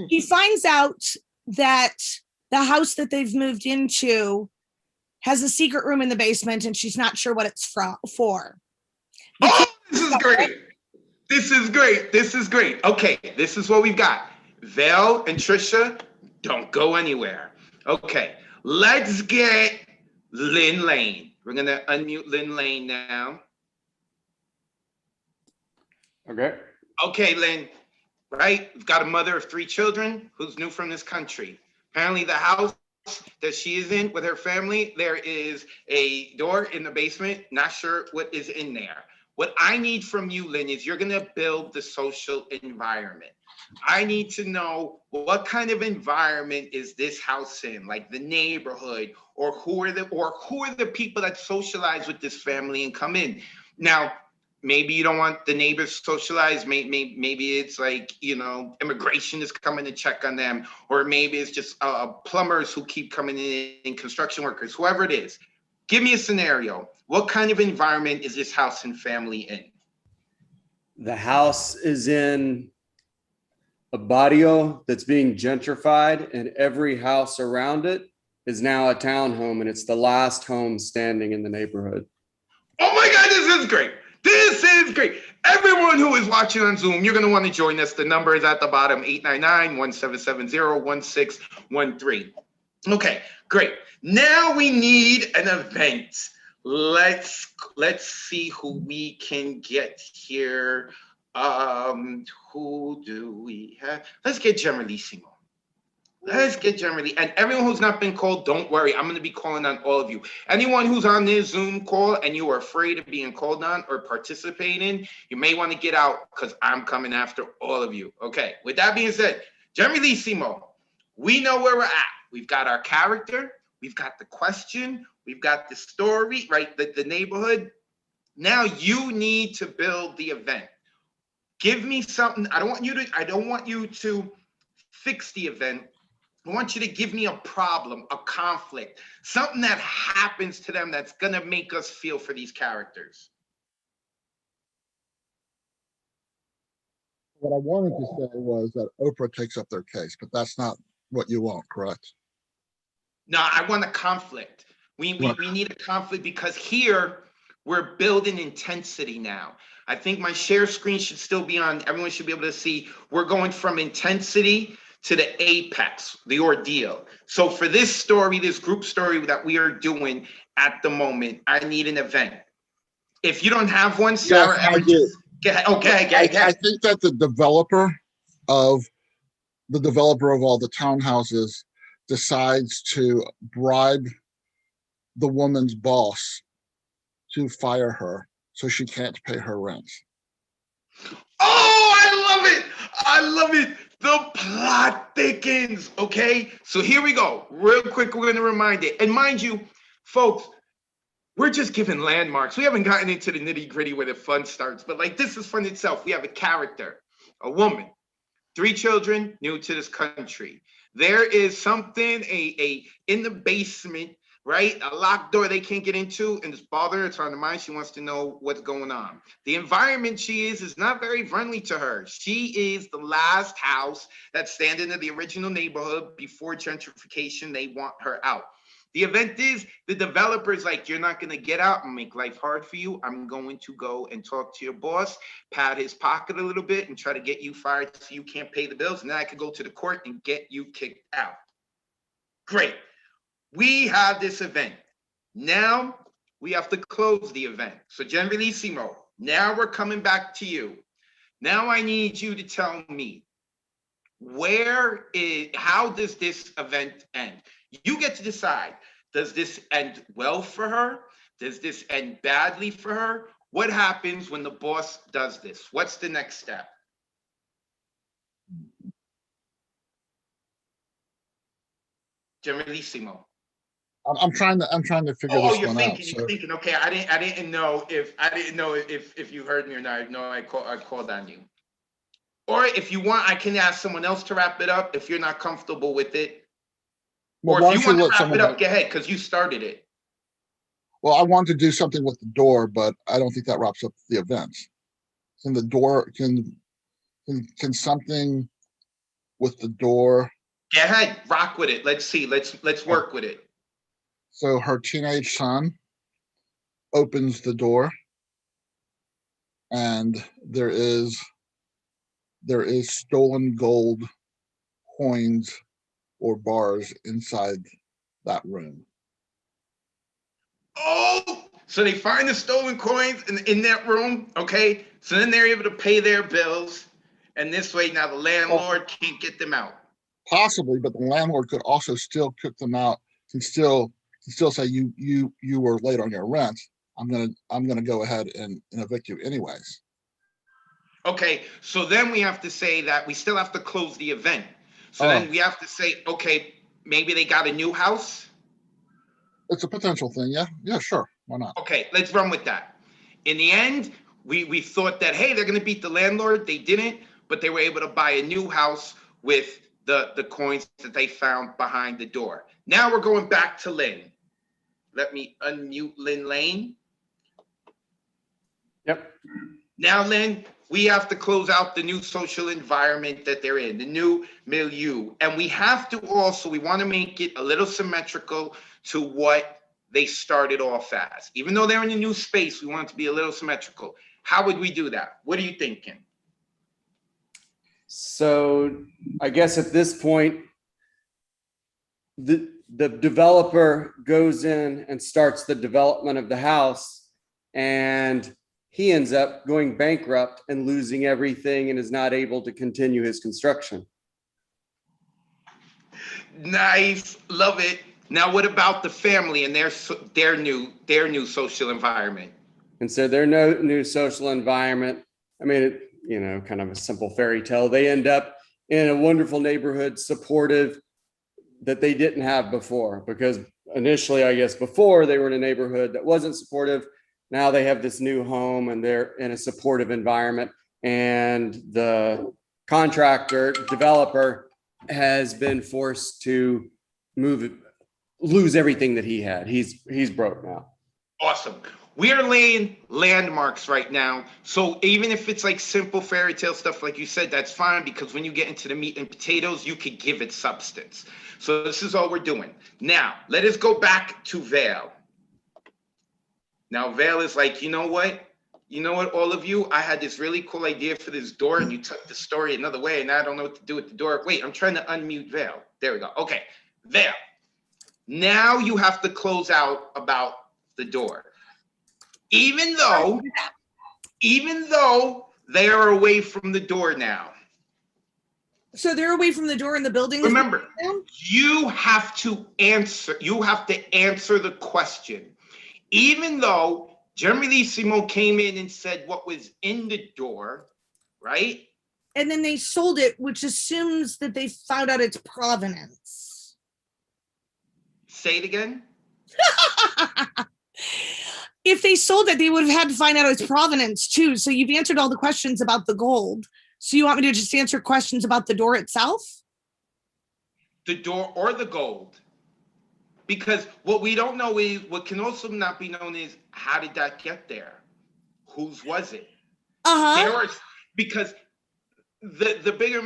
He finds out that the house that they've moved into has a secret room in the basement and she's not sure what it's for. Oh, this is great. This is great. Okay, this is what we've got. Val and Trisha, don't go anywhere. Okay, let's get Lynn Lane. We're gonna unmute Lynn Lane now. Okay. Okay, Lynn, right? We've got a mother of 3 children who's new from this country. Apparently the house that she is in with her family, there is a door in the basement, not sure what is in there. What I need from you, Lynn, is you're gonna build the social environment. I need to know what kind of environment is this house in, like the neighborhood, or who are the people that socialize with this family and come in. Now, maybe you don't want the neighbors socialized. Maybe it's like, you know, immigration is coming to check on them, or maybe it's just plumbers who keep coming in, construction workers, whoever it is. Give me a scenario. What kind of environment is this house and family in? The house is in a barrio that's being gentrified, and every house around it is now a townhome, and it's the last home standing in the neighborhood. Oh my God, this is great. This is great. Everyone who is watching on Zoom, you're going to want to join us. The number is at the bottom, 899-1770-1613. Okay, great. Now we need an event. Let's see who we can get here. Who do we have? Let's get Generalissimo. Let's get Germany. And everyone who's not been called, don't worry. I'm going to be calling on all of you. Anyone who's on this Zoom call and you are afraid of being called on or participating, you may want to get out because I'm coming after all of you. Okay. With that being said, Generalissimo, we know where we're at. We've got our character. We've got the question. We've got the story, right? The neighborhood. Now you need to build the event. Give me something. I don't want you to fix the event. I want you to give me a problem, a conflict, something that happens to them that's going to make us feel for these characters. What I wanted to say was that Oprah takes up their case, but that's not what you want, correct? No, I want a conflict. We need a conflict because here we're building intensity now. I think my share screen should still be on. Everyone should be able to see. We're going from intensity to the apex, the ordeal. So for this story, this group story that we are doing at the moment, I need an event. If you don't have one, Sarah, yes, I do. Okay. I think that the developer of all the townhouses decides to bribe the woman's boss to fire her so she can't pay her rent. Oh, I love it. I love it. The plot thickens. Okay, so here we go. Real quick, we're going to remind it. And mind you, folks, we're just giving landmarks. We haven't gotten into the nitty gritty where the fun starts, but like this is fun itself. We have a character, a woman, 3 children, new to this country. There is something, in the basement, right? A locked door they can't get into, and it's bothering her. It's on her mind. She wants to know what's going on. The environment she is not very friendly to her. She is the last house that's standing in the original neighborhood before gentrification. They want her out. The event is the developer's like, you're not going to get out and make life hard for you. I'm going to go and talk to your boss, pat his pocket a little bit, and try to get you fired so you can't pay the bills. And then I could go to the court and get you kicked out. Great. We have this event. Now we have to close the event. So Generalissimo, now we're coming back to you. Now I need you to tell me how does this event end? You get to decide. Does this end well for her? Does this end badly for her? What happens when the boss does this? What's the next step? Generalissimo. I'm trying to figure Oh, this you're one out. thinking, So, you're thinking. Okay, I didn't know if you heard me or not. No, I called on you. Or if you want, I can ask someone else to wrap it up if you're not comfortable with it. well, Or why if you don't you want to let wrap it someone? up, go ahead, because you started it. Well, I want to do something with the door, but I don't think that wraps up the events. Can the door can something with the door? Go ahead, rock with it. Let's see. Let's work with it. So her teenage son opens the door, and there is stolen gold coins or bars inside that room. Oh, so they find the stolen coins in that room. Okay, so then they're able to pay their bills, and this way now the landlord can't get them out. Possibly, but the landlord could also still kick them out. Can still say you were late on your rent. I'm gonna go ahead and evict you anyways. Okay, so then we have to say that we still have to close the event. So Oh. then we have to say, okay, maybe they got a new house. It's a potential thing. Yeah, sure. Why not? Okay, let's run with that. In the end, we thought that, hey, they're going to beat the landlord. They didn't, but they were able to buy a new house with the coins that they found behind the door. Now we're going back to Lynn. Let me unmute Lynn Lane. Yep. Now, Lynn, we have to close out the new social environment that they're in, the new milieu. And we have to also, we want to make it a little symmetrical to what they started off as. Even though they're in a new space, we want it to be a little symmetrical. How would we do that? What are you thinking? So I guess at this point, the developer goes in and starts the development of the house, and he ends up going bankrupt and losing everything and is not able to continue his construction. Nice, love it. Now, what about the family and their new social environment? And so their new social environment, I mean, kind of a simple fairy tale. They end up in a wonderful neighborhood, supportive, that they didn't have before, because initially, I guess before, they were in a neighborhood that wasn't supportive. Now they have this new home and they're in a supportive environment, and the developer has been forced to lose everything that he had. He's broke now. Awesome. We are laying landmarks right now. So even if it's like simple fairy tale stuff, like you said, that's fine, because when you get into the meat and potatoes, you could give it substance. So this is all we're doing. Now, let us go back to Vale. Now, Vale is like, you know what, all of you, I had this really cool idea for this door, and you took the story another way, and I don't know what to do with the door. Wait, I'm trying to unmute Vale. There we go. Okay, Vale. Now you have to close out about the door. Even though they are away from the door now. So they're away from the door in the building. Remember, you have to answer the question. Even though Generalissimo came in and said what was in the door, right? And then they sold it, which assumes that they found out its provenance. Say it again. If they sold it, they would have had to find out its provenance too. So you've answered all the questions about the gold. So you want me to just answer questions about the door itself? The door or the gold? Because what we don't know is, what can also not be known is, how did that get there? Whose was it? Because the bigger,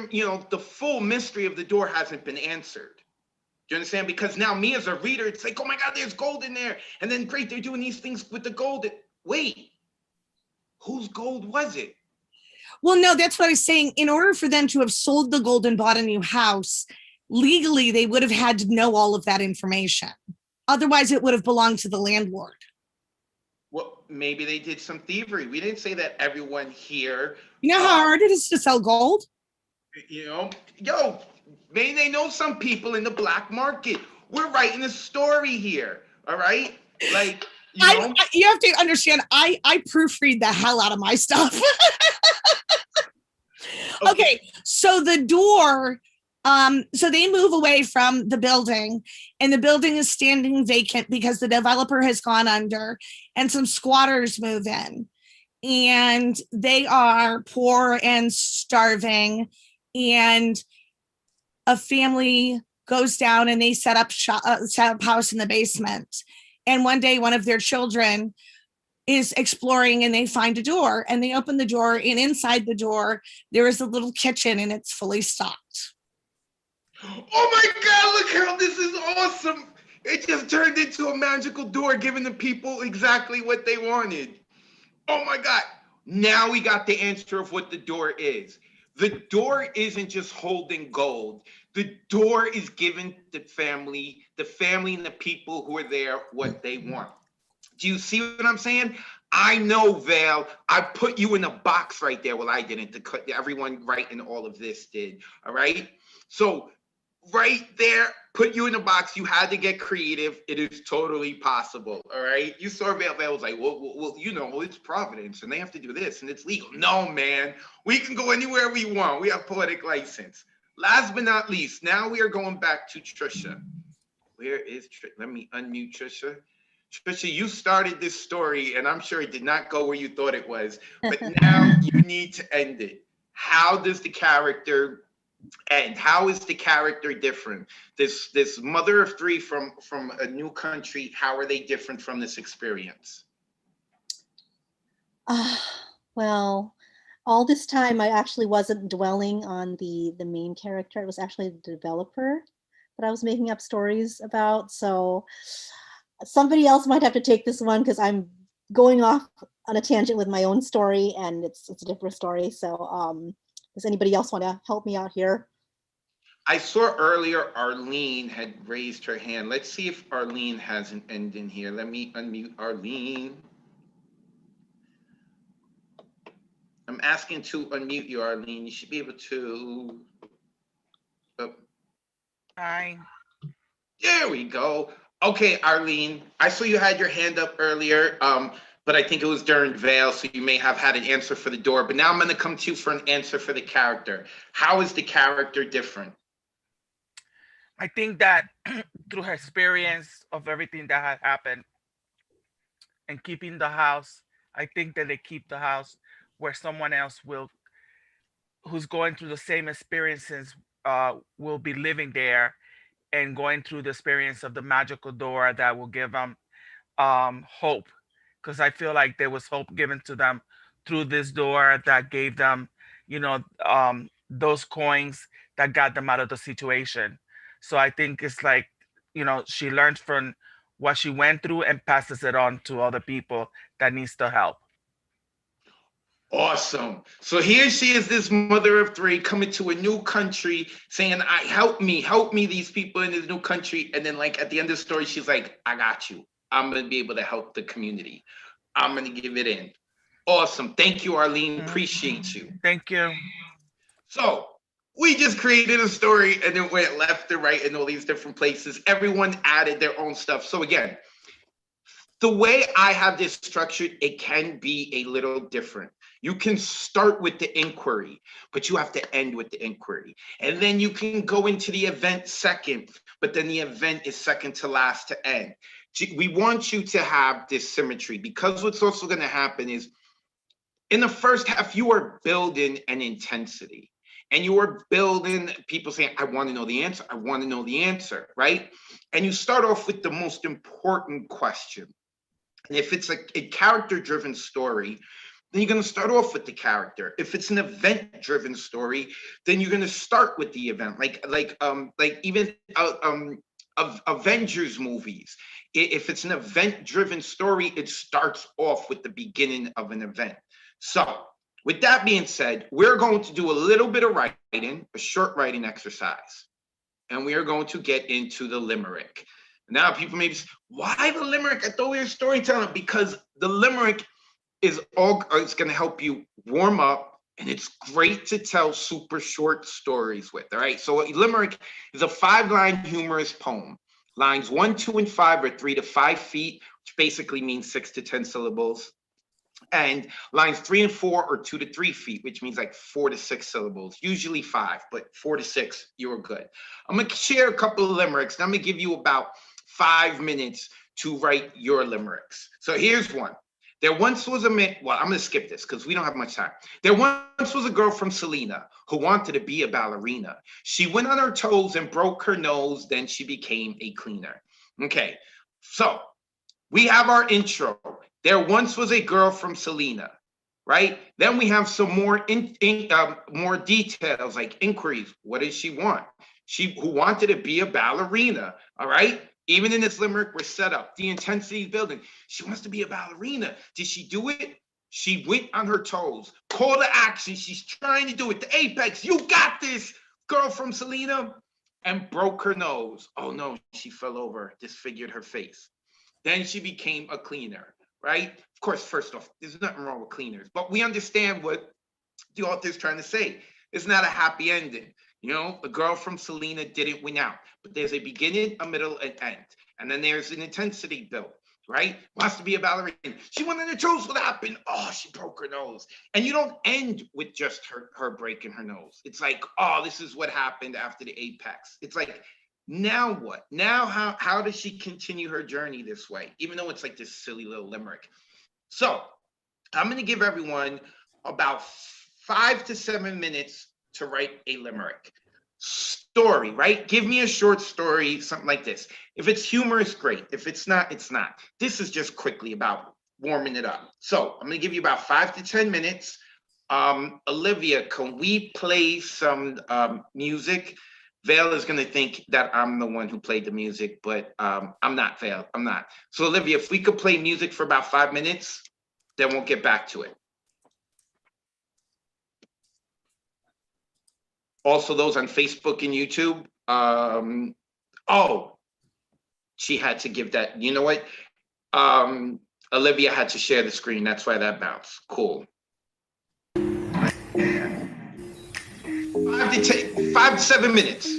the full mystery of the door hasn't been answered. Do you understand? Because now me as a reader, it's like, oh my God, there's gold in there. And then great, they're doing these things with the gold. Wait, whose gold was it? Well, no, that's what I was saying. In order for them to have sold the gold and bought a new house, legally, they would have had to know all of that information. Otherwise, it would have belonged to the landlord. Well, maybe they did some thievery. We didn't say that everyone here. You know how hard it is to sell gold? Maybe they know some people in the black market. We're writing a story here, all right? Like, you have to understand, I proofread the hell out of my stuff. Okay, so the door So they move away from the building, and the building is standing vacant because the developer has gone under, and some squatters move in, and they are poor and starving, and a family goes down and they set up house in the basement. And one day, one of their children is exploring and they find a door, and they open the door, and inside the door there is a little kitchen, and it's fully stocked. Oh my God, look how this is awesome. It just turned into a magical door, giving the people exactly what they wanted. Oh my God. Now we got the answer of what the door is. The door isn't just holding gold. The door is giving the family and the people who are there what they want. Do you see what I'm saying? I know, Val, I put you in a box right there. Well, I didn't. Everyone right in all of this did. All right. So right there, put you in a box. You had to get creative. It is totally possible. All right. You saw Val was like, well, you know, it's Providence and they have to do this and it's legal. No, man, we can go anywhere we want. We have poetic license. Last but not least, now we are going back to Trisha. Where is Trisha? Let me unmute Trisha. Trisha, you started this story and I'm sure it did not go where you thought it was, but now you need to end it. How does the character end? How is the character different? This mother of three from a new country, how are they different from this experience? Well, all this time I actually wasn't dwelling on the main character. It was actually the developer that I was making up stories about. So somebody else might have to take this one because I'm going off on a tangent with my own story and it's a different story. So does anybody else want to help me out here? I saw earlier Arlene had raised her hand. Let's see if Arlene has an end in here. Let me unmute Arlene. I'm asking to unmute you, Arlene. You should be able to. Hi. There we go. Okay, Arlene, I saw you had your hand up earlier, but I think it was during Vale, so you may have had an answer for the door. But now I'm going to come to you for an answer for the character. How is the character different? I think that through her experience of everything that had happened and keeping the house, I think that they keep the house where someone else who's going through the same experiences will be living there and going through the experience of the magical door that will give them hope. Because I feel like there was hope given to them through this door that gave them, you know, those coins that got them out of the situation. So I think it's like, you know, she learned from what she went through and passes it on to other people that needs the help. Awesome. So here she is, this mother of three coming to a new country saying, help me, these people in this new country. And then like at the end of the story, she's like, I got you. I'm going to be able to help the community. I'm going to give it in. Awesome. Thank you, Arlene. Appreciate you. Thank you. So we just created a story and then went left to right in all these different places. Everyone added their own stuff. So again, the way I have this structured, it can be a little different. You can start with the inquiry, but you have to end with the inquiry. And then you can go into the event second, but then the event is second to last to end. We want you to have this symmetry because what's also going to happen is in the first half, you are building an intensity and you are building people saying, I want to know the answer. I want to know the answer, right? And you start off with the most important question. And if it's a character-driven story, then you're going to start off with the character. If it's an event-driven story, then you're going to start with the event. Like even Avengers movies. If it's an event-driven story, it starts off with the beginning of an event. So, with that being said, we're going to do a little bit of writing, a short writing exercise, and we are going to get into the limerick. Now, people may be saying, why the limerick? I thought we were storytelling. Because the limerick it's going to help you warm up, and it's great to tell super short stories with. All right. So, limerick is a 5-line humorous poem. Lines 1, 2, and 5 are 3 to 5 feet, which basically means 6 to 10 syllables. And lines 3 and 4 are 2 to 3 feet, which means like 4 to 6 syllables, usually 5, but 4 to 6, you were good. I'm gonna share a couple of limericks, and I'm gonna give you about 5 minutes to write your limericks. So here's one. There once was a man, well, I'm gonna skip this because we don't have much time. There once was a girl from Selena who wanted to be a ballerina. She went on her toes and broke her nose, then she became a cleaner. Okay, so we have our intro. There once was a girl from Selena, right? Then we have some more more details like inquiries. What does she want? She who wanted to be a ballerina, all right? Even in this limerick, we're set up. The intensity is building. She wants to be a ballerina. Did she do it? She went on her toes. Call to action. She's trying to do it. The apex. You got this, girl from Selena. And broke her nose. Oh no, she fell over, disfigured her face. Then she became a cleaner, right? Of course, first off, there's nothing wrong with cleaners, but we understand what the author's trying to say. It's not a happy ending. You know, the girl from Selena didn't win out, but there's a beginning, a middle, and end. And then there's an intensity built, right? Wants to be a ballerina. She went on her toes. What happened? Oh, she broke her nose. And you don't end with just her breaking her nose. It's like, oh, this is what happened after the apex. It's like, now what? Now how does she continue her journey this way? Even though it's like this silly little limerick. So I'm going to give everyone about 5 to 7 minutes to write a limerick. Story, right? Give me a short story, something like this. If it's humorous, great. If it's not, it's not. This is just quickly about warming it up. So I'm going to give you about 5 to 10 minutes. Olivia, can we play some music? Vale is going to think that I'm the one who played the music, but I'm not, Vale. I'm not. So Olivia, if we could play music for about 5 minutes, then we'll get back to it. Also, those on Facebook and YouTube. Oh, she had to give that. You know what? Olivia had to share the screen. That's why that bounced. Cool. 5 to 7 minutes.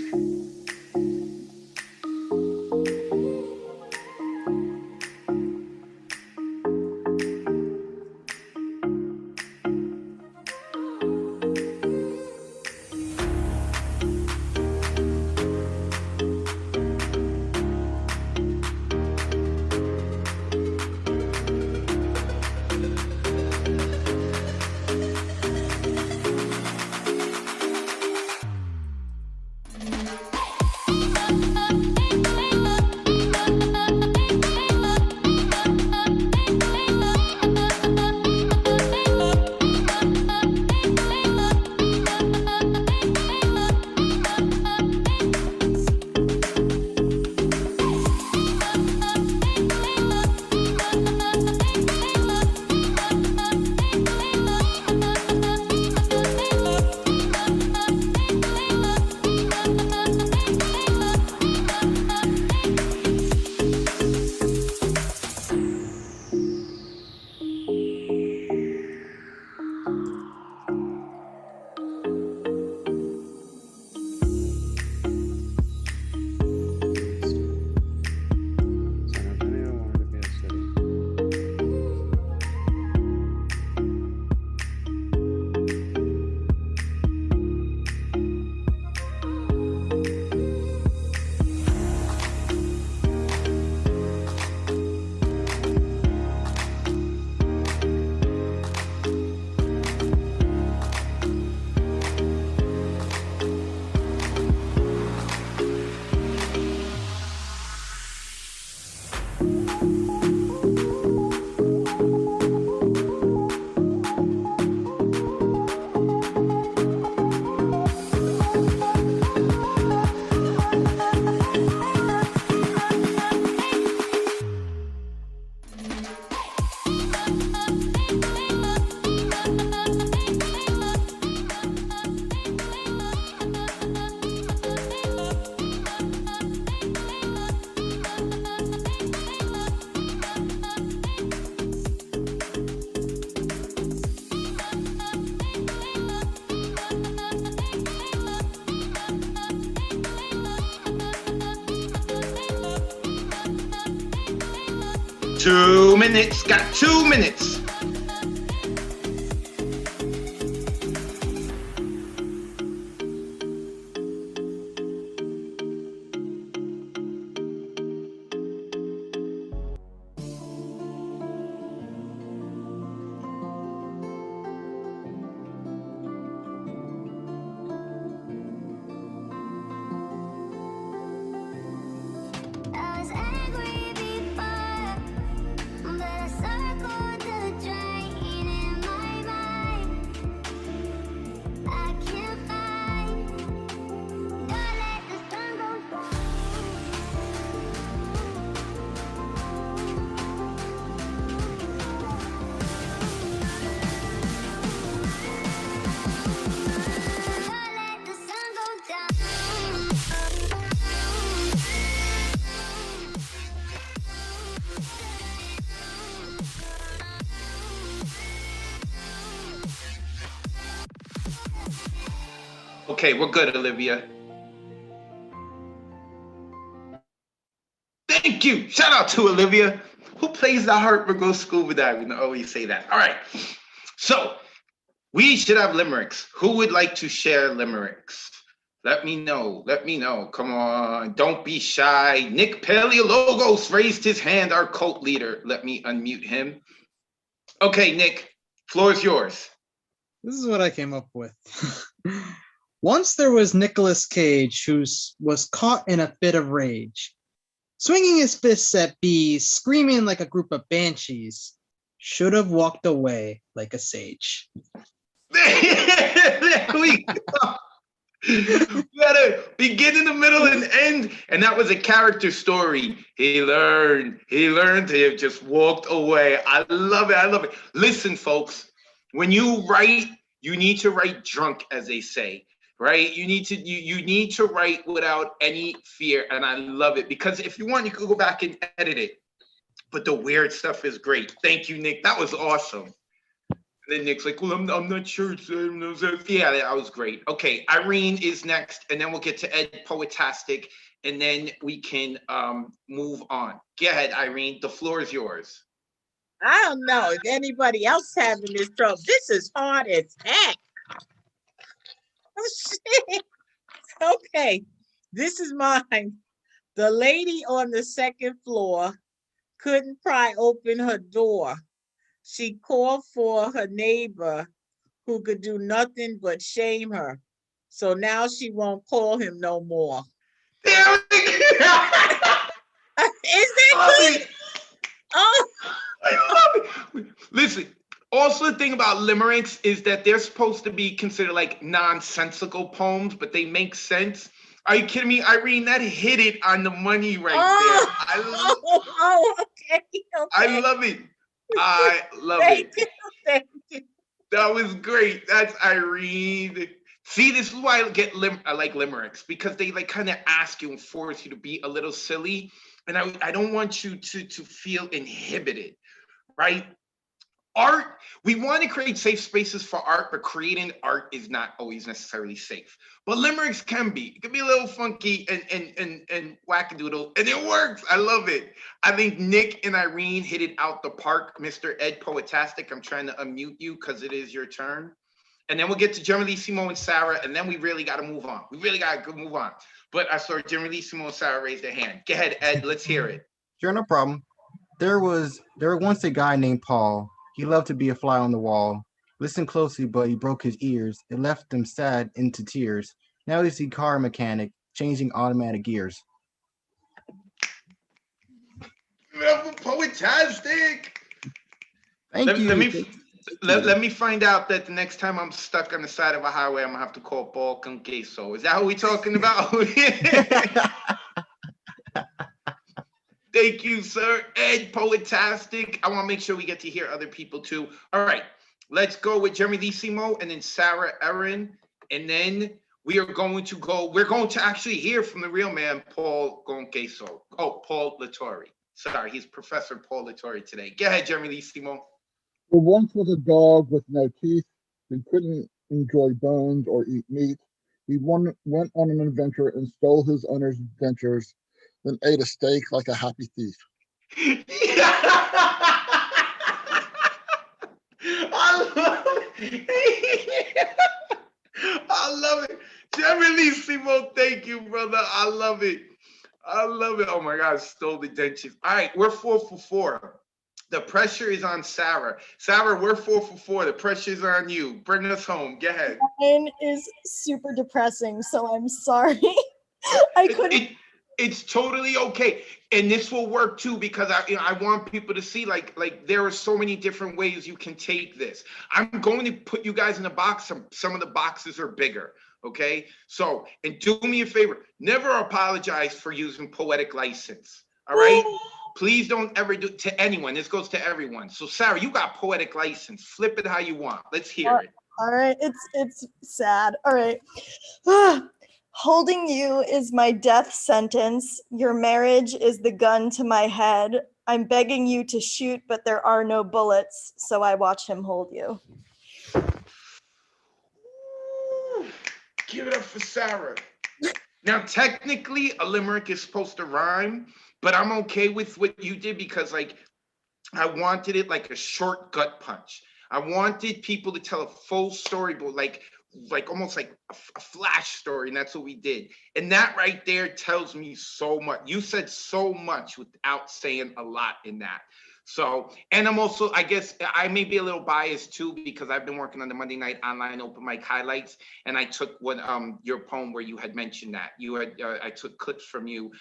Two minutes, got 2 minutes. Okay, we're good, Olivia. Thank you. Shout out to Olivia, who plays the harp or goes scuba diving. I always say that. All right. So we should have limericks. Who would like to share limericks? Let me know. Let me know. Come on. Don't be shy. Nick Paleologos raised his hand, our cult leader. Let me unmute him. Okay, Nick, floor is yours. This is what I came up with. Once there was Nicolas Cage, who was caught in a fit of rage, swinging his fists at bees, screaming like a group of banshees. Should have walked away like a sage. There we go. You had a beginning, the middle, and end, and that was a character story. He learned to have just walked away. I love it. I love it. Listen, folks, when you write, you need to write drunk, as they say, right? You need to write without any fear, and I love it because if you want, you could go back and edit it. But the weird stuff is great. Thank you, Nick. That was awesome. And then Nick's like, well, I'm not sure. Yeah, that was great. Okay, Irene is next, and then we'll get to Ed Poetastic, and then we can move on. Go ahead, Irene. The floor is yours. I don't know if anybody else having this trouble. This is hard as heck. Oh, shit. Okay, this is mine. The lady on the second floor couldn't pry open her door. She called for her neighbor who could do nothing but shame her. So now she won't call him no more. There we go. Is that good? Oh, I love it. Listen, also the thing about limericks is that they're supposed to be considered like nonsensical poems, but they make sense. Are you kidding me, Irene? That hit it on the money right there. Okay. I love it. I love Thank it. you. Thank you. That was great. That's Irene. See, this is why I like limericks, because they like kind of ask you and force you to be a little silly. And I don't want you to feel inhibited, right? Art, we want to create safe spaces for art, but creating art is not always necessarily safe. But limericks can be. It can be a little funky and wackadoodle, and it works. I love it. I think Nick and Irene hit it out the park. Mr. Ed Poetastic, I'm trying to unmute you because it is your turn. And then we'll get to Generalissimo and Sarah, and then we really got to move on. We really got to move on. But I saw Generalissimo and Sarah raise their hand. Go ahead, Ed. Let's hear it. Sure, no problem. There was once a guy named Paul. He loved to be a fly on the wall. Listen closely, but he broke his ears. It left him sad into tears. Now he's a car mechanic, changing automatic gears. Poetastic. Thank you. Let me find out that the next time I'm stuck on the side of a highway, I'm gonna have to call Paul con queso. Is that what we're talking about? Thank you, sir. Ed Poetastic. I want to make sure we get to hear other people too. All right, let's go with Generalissimo and then Sarah Erin. And then we're going to actually hear from the real man, Paul con queso. Oh, Paul LaTorre. Sorry, he's Professor Paul LaTorre today. Go ahead, Generalissimo. There once was a dog with no teeth who couldn't enjoy bones or eat meat. He went on an adventure and stole his owner's dentures, then ate a steak like a happy thief. I love it. I love it. Generalissimo, thank you, brother. I love it. I love it. Oh my God, stole the dentures. All right, we're 4 for 4. The pressure is on Sarah. Sarah, we're 4 for 4. The pressure is on you. Bring us home. Go ahead. Mine is super depressing, so I'm sorry. I couldn't. It's totally okay, and this will work too because I want people to see like there are so many different ways you can take this. I'm going to put you guys in a box. Some of the boxes are bigger. Okay, so and do me a favor. Never apologize for using poetic license. All right. Please don't ever do it to anyone. This goes to everyone. So Sarah, you got poetic license. Flip it how you want. Let's hear it. All right. It's sad. All right. Holding you is my death sentence. Your marriage is the gun to my head. I'm begging you to shoot, but there are no bullets. So I watch him hold you. Give it up for Sarah. Now, technically, a limerick is supposed to rhyme, but I'm okay with what you did because, like, I wanted it like a short gut punch. I wanted people to tell a full story, but like almost like a flash story, and that's what we did. And that right there tells me so much. You said so much without saying a lot in that. So, and I'm also, I guess I may be a little biased too, because I've been working on the Monday night online open mic highlights, and I took what your poem where you had mentioned that you had I took clips from you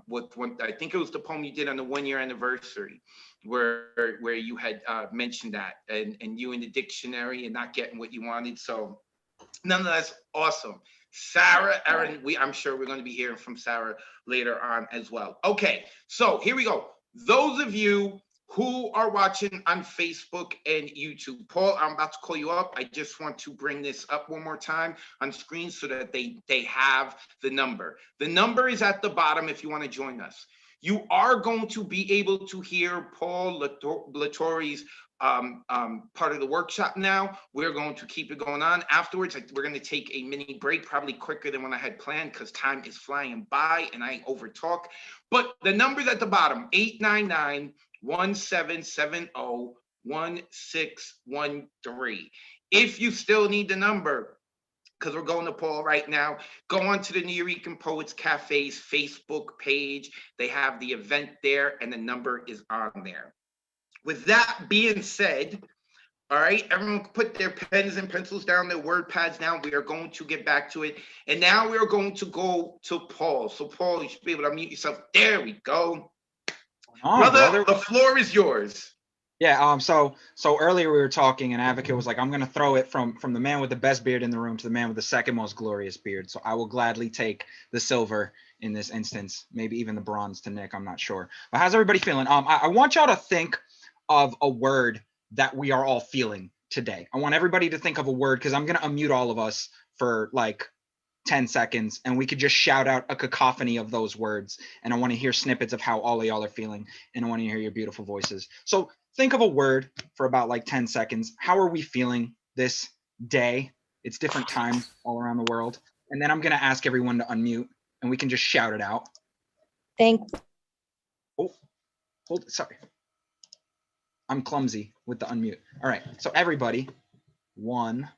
with one, I think it was the poem you did on the 1-year anniversary, where you had mentioned that, and you in the dictionary and not getting what you wanted. So nonetheless, awesome. Sarah, Erin, I'm sure we're going to be hearing from Sarah later on as well. Okay, so here we go. Those of you who are watching on Facebook and YouTube, Paul, I'm about to call you up. I just want to bring this up one more time on screen so that they have the number. The number is at the bottom if you want to join us. You are going to be able to hear Paul LaTorre's part of the workshop now. We're going to keep it going on. Afterwards, we're going to take a mini break, probably quicker than what I had planned because time is flying by and I overtalk. But the number's at the bottom, 899-1770-1613. If you still need the number, because we're going to Paul right now, go on to the New Eurekan Poets Cafe's Facebook page. They have the event there and the number is on there. With that being said, all right, everyone put their pens and pencils down, their word pads down. We are going to get back to it. And now we are going to go to Paul. So Paul, you should be able to unmute yourself. There we go. Brother, the floor is yours. Yeah, so earlier we were talking and Advocate was like, I'm going to throw it from the man with the best beard in the room to the man with the second most glorious beard. So I will gladly take the silver in this instance, maybe even the bronze to Nick, I'm not sure. But how's everybody feeling? I want y'all to think of a word that we are all feeling today. I want everybody to think of a word because I'm going to unmute all of us for like 10 seconds and we could just shout out a cacophony of those words. And I want to hear snippets of how all of y'all are feeling. And I want to hear your beautiful voices. So think of a word for about like 10 seconds. How are we feeling this day? It's different times all around the world. And then I'm going to ask everyone to unmute and we can just shout it out. Sorry. I'm clumsy with the unmute. All right. So everybody, 1,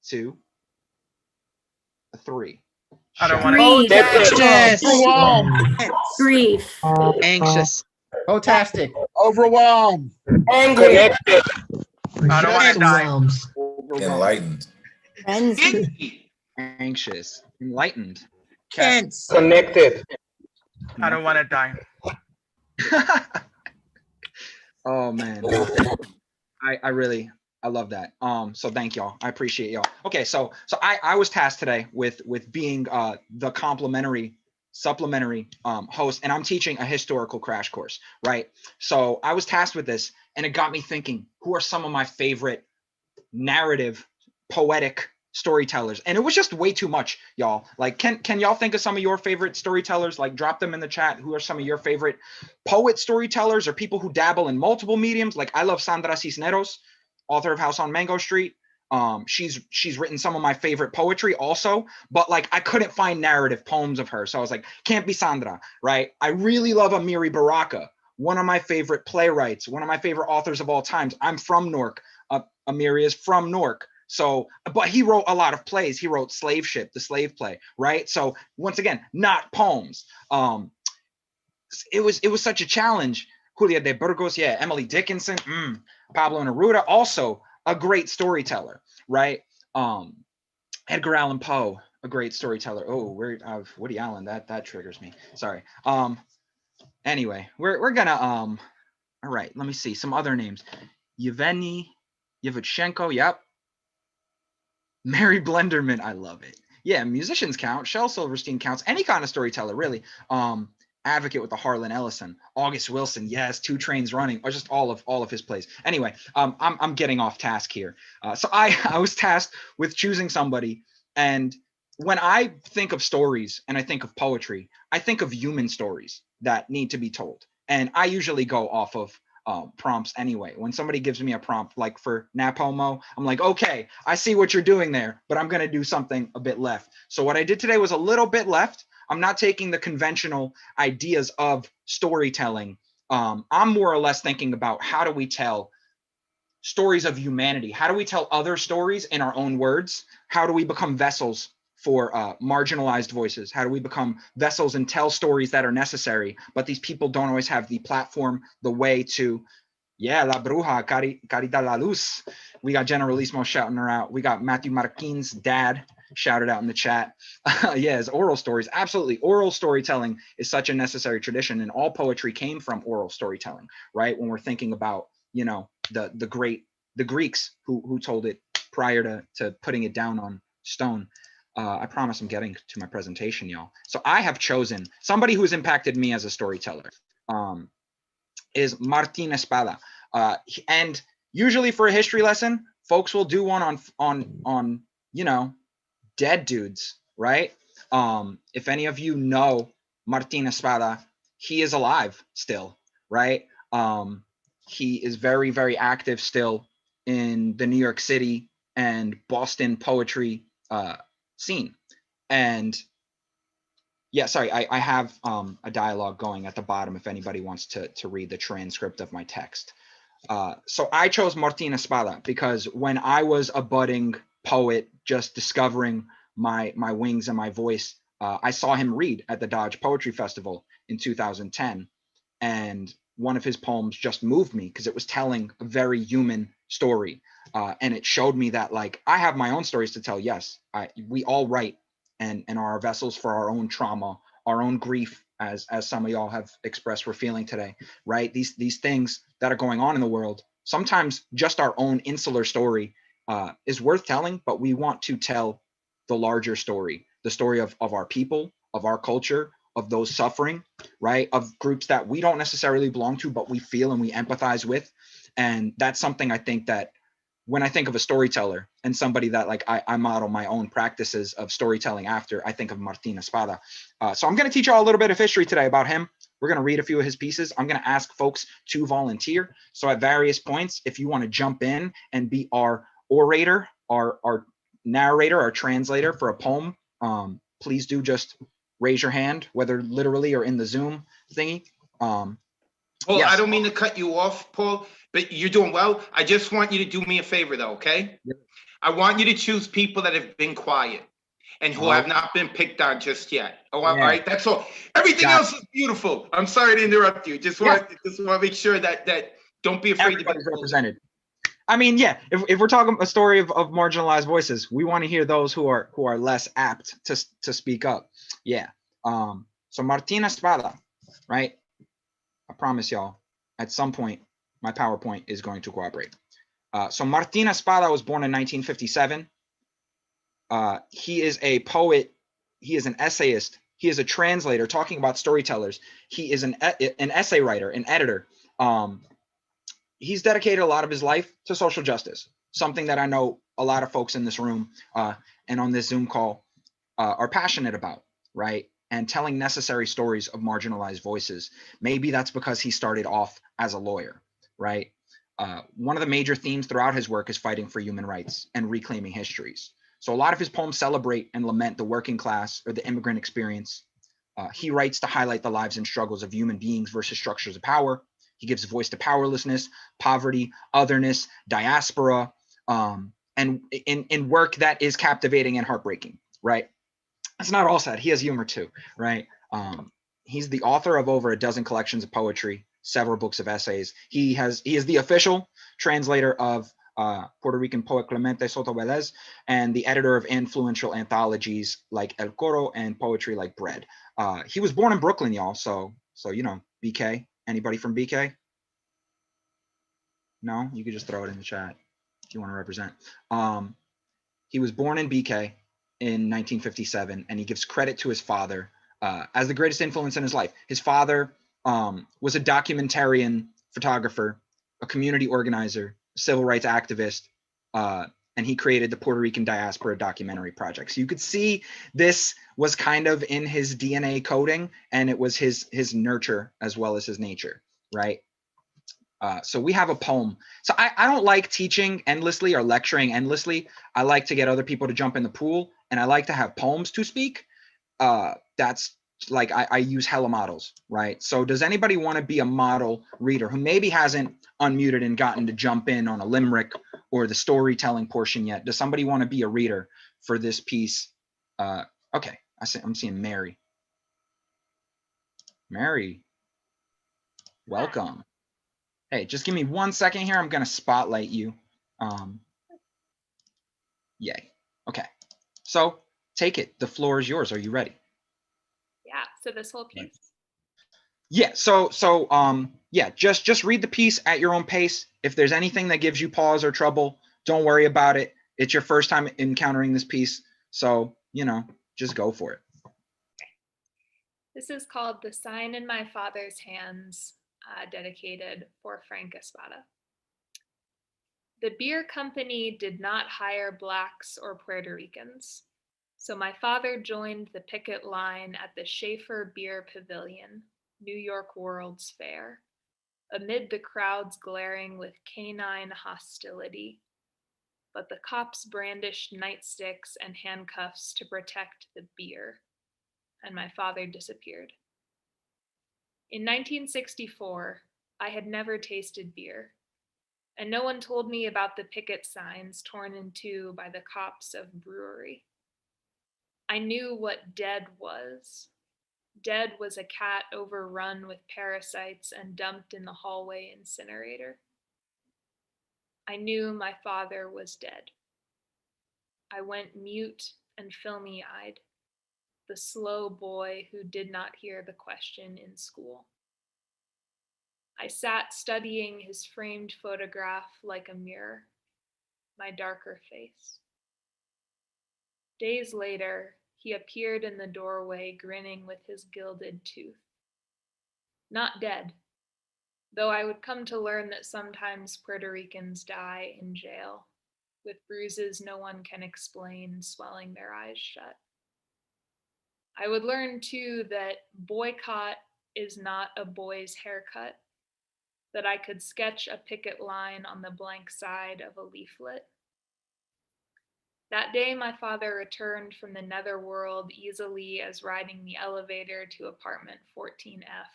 2, 3. I don't want Anxious. Grief. Anxious. Poetastic. Overwhelmed. Angry. I don't want to die. Enlightened. Frenzy. Anxious. Enlightened. Tense. Connected. I don't want to die. Oh man. I love that. So thank y'all. I appreciate y'all. Okay, so I was tasked today with being the supplementary host, and I'm teaching a historical crash course, right? So I was tasked with this, and it got me thinking, who are some of my favorite narrative, poetic storytellers? And it was just way too much, y'all. Like, can y'all think of some of your favorite storytellers? Like, drop them in the chat. Who are some of your favorite poet storytellers or people who dabble in multiple mediums? Like, I love Sandra Cisneros, author of House on Mango Street. She's written some of my favorite poetry also, but like I couldn't find narrative poems of her. So I was like, can't be Sandra, right? I really love Amiri Baraka, one of my favorite playwrights, one of my favorite authors of all times. I'm from Newark. Amiri is from Newark. So, but he wrote a lot of plays. He wrote Slave Ship, the slave play, right? So once again, not poems. It was such a challenge. Julia de Burgos, yeah, Emily Dickinson, Pablo Neruda, also a great storyteller, right? Edgar Allan Poe, a great storyteller. Oh, Woody Allen, that triggers me. Sorry. Anyway, we're gonna all right, let me see some other names. Yevgeny Yevchenko, yep. Mary Blenderman, I love it. Yeah, musicians count. Shel Silverstein counts. Any kind of storyteller, really. Advocate with the Harlan Ellison, August Wilson, yes, 2 Trains Running, or just all of his plays. Anyway, I'm getting off task here. So I was tasked with choosing somebody, and when I think of stories and I think of poetry, I think of human stories that need to be told, and I usually go off of prompts anyway. When somebody gives me a prompt, like for Napomo, I'm like, okay, I see what you're doing there, but I'm going to do something a bit left. So what I did today was a little bit left. I'm not taking the conventional ideas of storytelling. I'm more or less thinking about how do we tell stories of humanity? How do we tell other stories in our own words? How do we become vessels for marginalized voices? How do we become vessels and tell stories that are necessary, but these people don't always have the platform, the way to, yeah, La Bruja, Carita la Luz. We got Generalismo shouting her out. We got Matthew Marquin's dad shouted out in the chat. Yes, oral stories, absolutely. Oral storytelling is such a necessary tradition, and all poetry came from oral storytelling, right? When we're thinking about, you know, the Greeks who told it prior to putting it down on stone. I promise I'm getting to my presentation, y'all. So I have chosen somebody who's impacted me as a storyteller, is Martin Espada. And usually for a history lesson, folks will do one on you know, dead dudes, right? If any of you know Martin Espada, he is alive still, right? He is very, very active still in the New York City and Boston poetry scene. And yeah, sorry, I have a dialogue going at the bottom if anybody wants to read the transcript of my text. So I chose Martin Espada because when I was a budding poet just discovering my wings and my voice, I saw him read at the Dodge Poetry Festival in 2010. And one of his poems just moved me because it was telling a very human story. And it showed me that, like, I have my own stories to tell. Yes, we all write and are vessels for our own trauma, our own grief, as some of y'all have expressed we're feeling today, right? These things that are going on in the world, sometimes just our own insular story is worth telling, but we want to tell the larger story, the story of our people, of our culture, of those suffering, right? Of groups that we don't necessarily belong to, but we feel and we empathize with. And that's something I think that when I think of a storyteller and somebody that, like, I model my own practices of storytelling after, I think of Martin Espada. So I'm going to teach you all a little bit of history today about him. We're going to read a few of his pieces. I'm going to ask folks to volunteer. So at various points, if you want to jump in and be our orator, our narrator, our translator for a poem, please do just raise your hand, whether literally or in the Zoom thingy. Paul, yes. I don't mean to cut you off, Paul, but you're doing well. I just want you to do me a favor, though, okay? Yep. I want you to choose people that have been quiet and who have not been picked on just yet. Oh, yeah. All right, that's all. Everything else is beautiful. I'm sorry to interrupt you. Just want to make sure that don't be afraid everybody's to be represented. I mean, yeah, if we're talking a story of marginalized voices, we want to hear those who are less apt to speak up. Yeah. So Martin Espada, right? I promise y'all, at some point, my PowerPoint is going to cooperate. So Martin Espada was born in 1957. He is a poet. He is an essayist. He is a translator, talking about storytellers. He is an essay writer, an editor. He's dedicated a lot of his life to social justice, something that I know a lot of folks in this room and on this Zoom call are passionate about, right? And telling necessary stories of marginalized voices. Maybe that's because he started off as a lawyer, right? One of the major themes throughout his work is fighting for human rights and reclaiming histories. So a lot of his poems celebrate and lament the working class or the immigrant experience. He writes to highlight the lives and struggles of human beings versus structures of power. He gives voice to powerlessness, poverty, otherness, diaspora, and in work that is captivating and heartbreaking, right? It's not all sad. He has humor too, right? He's the author of over a dozen collections of poetry, several books of essays. He is the official translator of Puerto Rican poet Clemente Soto Velez and the editor of influential anthologies like El Coro and poetry like Bread. He was born in Brooklyn, y'all. So you know, BK. Anybody from BK? No, you could just throw it in the chat if you want to represent. He was born in BK in 1957, and he gives credit to his father as the greatest influence in his life. His father was a documentarian photographer, a community organizer, a civil rights activist, and he created the Puerto Rican Diaspora Documentary Project. So you could see this was kind of in his DNA coding, and it was his nurture as well as his nature, right? So we have a poem. So I don't like teaching endlessly or lecturing endlessly. I like to get other people to jump in the pool, and I like to have poems to speak. That's like I use hella models, right? So does anybody want to be a model reader who maybe hasn't unmuted and gotten to jump in on a limerick or the storytelling portion yet? Does somebody want to be a reader for this piece? Okay, I'm seeing Mary. Mary, welcome. Hey, just give me 1 second here. I'm gonna spotlight you. Yay. Okay. So take it. The floor is yours. Are you ready? Yeah. So this whole piece. Yeah. So yeah. Just read the piece at your own pace. If there's anything that gives you pause or trouble, don't worry about it. It's your first time encountering this piece, so just go for it. Okay. This is called "The Sign in My Father's Hands," dedicated for Frank Espada. The beer company did not hire Blacks or Puerto Ricans, so my father joined the picket line at the Schaefer Beer Pavilion, New York World's Fair, amid the crowds glaring with canine hostility. But the cops brandished nightsticks and handcuffs to protect the beer, and my father disappeared. In 1964, I had never tasted beer, and no one told me about the picket signs torn in two by the cops of brewery. I knew what dead was. Dead was a cat overrun with parasites and dumped in the hallway incinerator. I knew my father was dead. I went mute and filmy-eyed, the slow boy who did not hear the question in school. I sat studying his framed photograph like a mirror, my darker face. Days later, he appeared in the doorway grinning with his gilded tooth. Not dead, though I would come to learn that sometimes Puerto Ricans die in jail, with bruises no one can explain swelling their eyes shut. I would learn too that boycott is not a boy's haircut, that I could sketch a picket line on the blank side of a leaflet. That day, my father returned from the netherworld easily as riding the elevator to apartment 14F,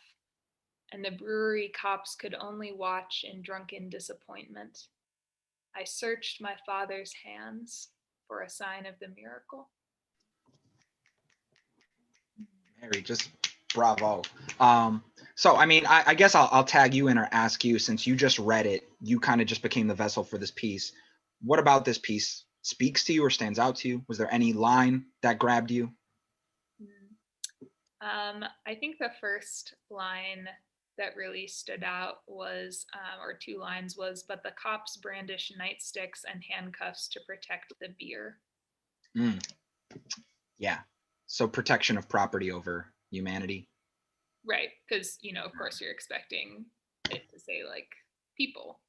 and the brewery cops could only watch in drunken disappointment. I searched my father's hands for a sign of the miracle. Mary, just bravo. So, I mean, I guess I'll tag you in or ask you, since you just read it, you kind of just became the vessel for this piece. What about this piece speaks to you or stands out to you? Was there any line that grabbed you? I think the first line that really stood out was, or two lines was, but the cops brandish nightsticks and handcuffs to protect the beer. Yeah. So protection of property over humanity. Right. Because, of course you're expecting it to say like people,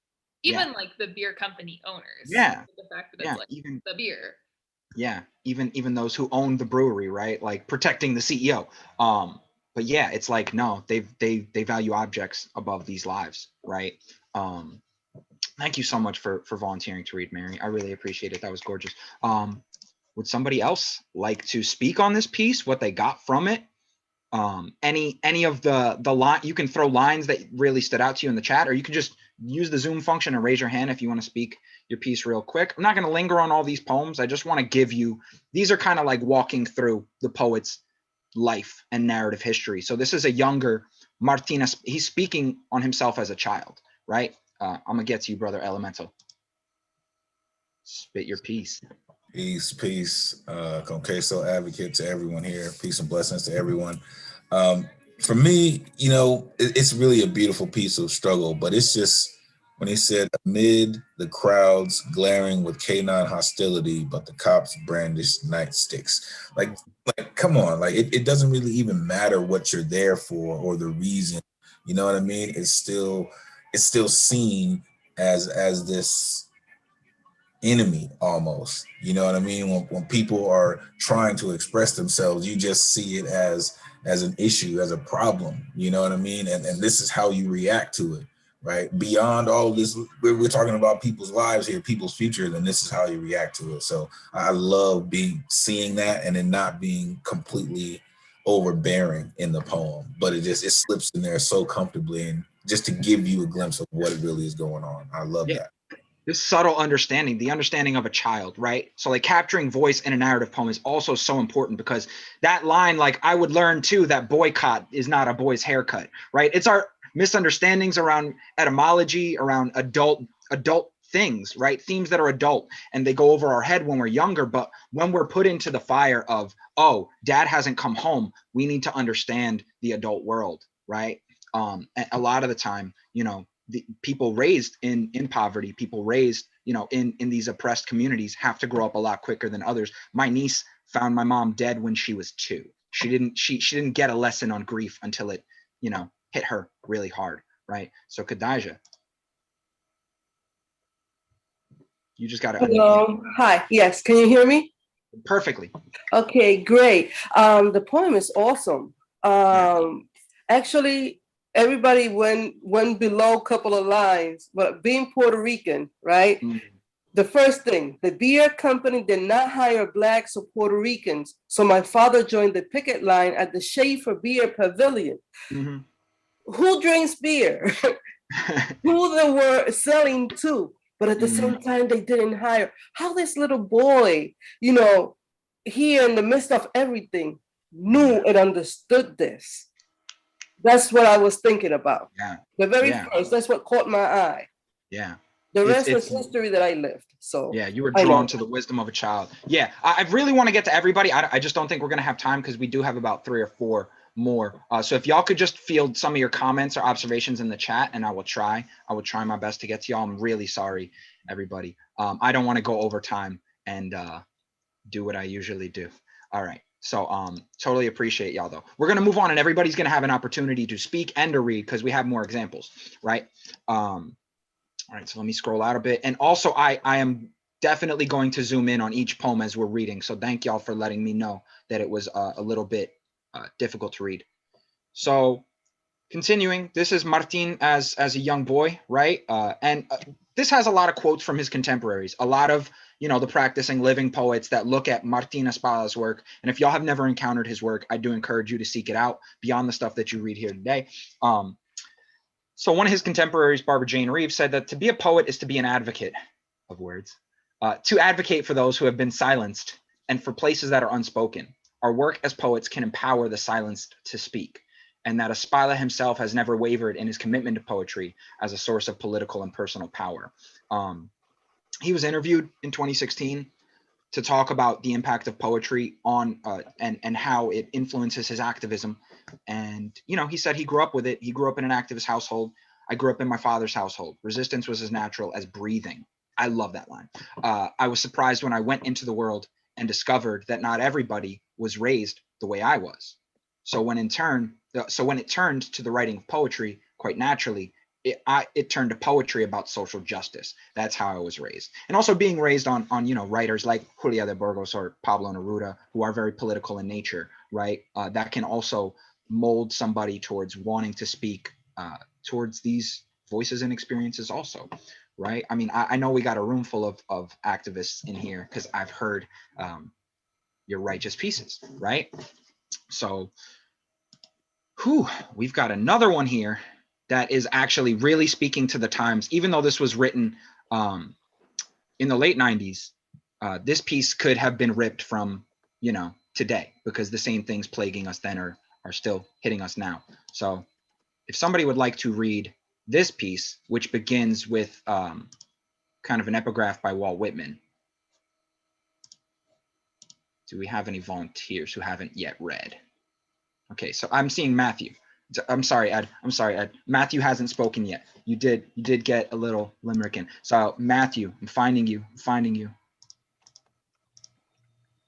even like the beer company owners. Yeah. The fact that it's like even the beer. Yeah. Even those who own the brewery, right? Like protecting the CEO. But yeah, it's like, no, they value objects above these lives, right? Thank you so much for volunteering to read, Mary. I really appreciate it. That was gorgeous. Would somebody else like to speak on this piece, what they got from it? Any of the line, you can throw lines that really stood out to you in the chat, or you can just use the Zoom function and raise your hand if you want to speak your piece real quick. I'm not going to linger on all these poems. I just want to give you, these are kind of like walking through the poet's life and narrative history. So this is a younger Martinez. He's speaking on himself as a child, right? I'm gonna get to you, brother Elemental. Spit your piece. Peace. Conquesto advocate to everyone here. Peace and blessings to everyone. For me, it's really a beautiful piece of struggle, but it's just when he said, amid the crowds glaring with canine hostility, but the cops brandished nightsticks. Like, come on, like it doesn't really even matter what you're there for or the reason. You know what I mean? It's still seen as this enemy almost. You know what I mean? When people are trying to express themselves, you just see it as an issue, as a problem. You know what I mean? And this is how you react to it. right? Beyond all of this, we're talking about people's lives here, people's futures, and this is how you react to it. So I love seeing that and then not being completely overbearing in the poem, but it slips in there so comfortably and just to give you a glimpse of what it really is going on. I love that. This subtle understanding, the understanding of a child, right? So like capturing voice in a narrative poem is also so important, because that line, like, I would learn too that boycott is not a boy's haircut, right? It's our misunderstandings around etymology, around adult things, right? Themes that are adult, and they go over our head when we're younger. But when we're put into the fire of, oh, dad hasn't come home, we need to understand the adult world, right? And a lot of the time, you know, the people raised in poverty, people raised, you know, in these oppressed communities have to grow up a lot quicker than others. My niece found my mom dead when she was 2. She didn't get a lesson on grief until it, you know, hit her really hard, right? So Khadijah, you just got to. Hello. Hi. Yes. Can you hear me? Perfectly. Okay, great. The poem is awesome. Actually, everybody went below a couple of lines, but being Puerto Rican, right? The first thing, the beer company did not hire Blacks or Puerto Ricans, so my father joined the picket line at the Schaefer Beer Pavilion. Who drinks beer? Who they were selling to? But at the same time, they didn't hire. How this little boy, you know, here in the midst of everything, knew and understood this. That's what I was thinking about. The very first, that's what caught my eye. The rest was history that I lived. So yeah, you were drawn to the wisdom of a child. Yeah, I really want to get to everybody. I just don't think we're going to have time, because we do have about 3 or 4 more. So if y'all could just field some of your comments or observations in the chat, and I will try my best to get to y'all. I'm really sorry, everybody. I don't want to go over time and do what I usually do. All right. So totally appreciate y'all though. We're going to move on, and everybody's going to have an opportunity to speak and to read, because we have more examples, right? All right, so let me scroll out a bit. And also I am definitely going to zoom in on each poem as we're reading. So thank y'all for letting me know that it was a little bit difficult to read. So continuing, this is Martin as a young boy, right? And this has a lot of quotes from his contemporaries, a lot of, you know, the practicing living poets that look at Martin Espada's work. And if y'all have never encountered his work, I do encourage you to seek it out beyond the stuff that you read here today. So one of his contemporaries, Barbara Jane Reeves, said that to be a poet is to be an advocate of words, to advocate for those who have been silenced and for places that are unspoken. Our work as poets can empower the silenced to speak, and that Espada himself has never wavered in his commitment to poetry as a source of political and personal power. He was interviewed in 2016 to talk about the impact of poetry on and how it influences his activism. And, you know, he said he grew up with it. He grew up in an activist household. I grew up in my father's household. Resistance was as natural as breathing. I love that line. I was surprised when I went into the world and discovered that not everybody was raised the way I was. So when it turned to the writing of poetry, quite naturally, it turned to poetry about social justice. That's how I was raised. And also being raised on you know, writers like Julia de Burgos or Pablo Neruda, who are very political in nature, right? That can also mold somebody towards wanting to speak towards these voices and experiences also, right? I mean, I know we got a room full of activists in here, because I've heard your righteous pieces, right? So we've got another one here that is actually really speaking to the times. Even though this was written in the late 90s, this piece could have been ripped from, you know, today, because the same things plaguing us then are still hitting us now. So if somebody would like to read this piece, which begins with kind of an epigraph by Walt Whitman. Do we have any volunteers who haven't yet read? Okay, so I'm seeing Matthew. I'm sorry, Ed. Matthew hasn't spoken yet. You did get a little limerick in. So Matthew, I'm finding you.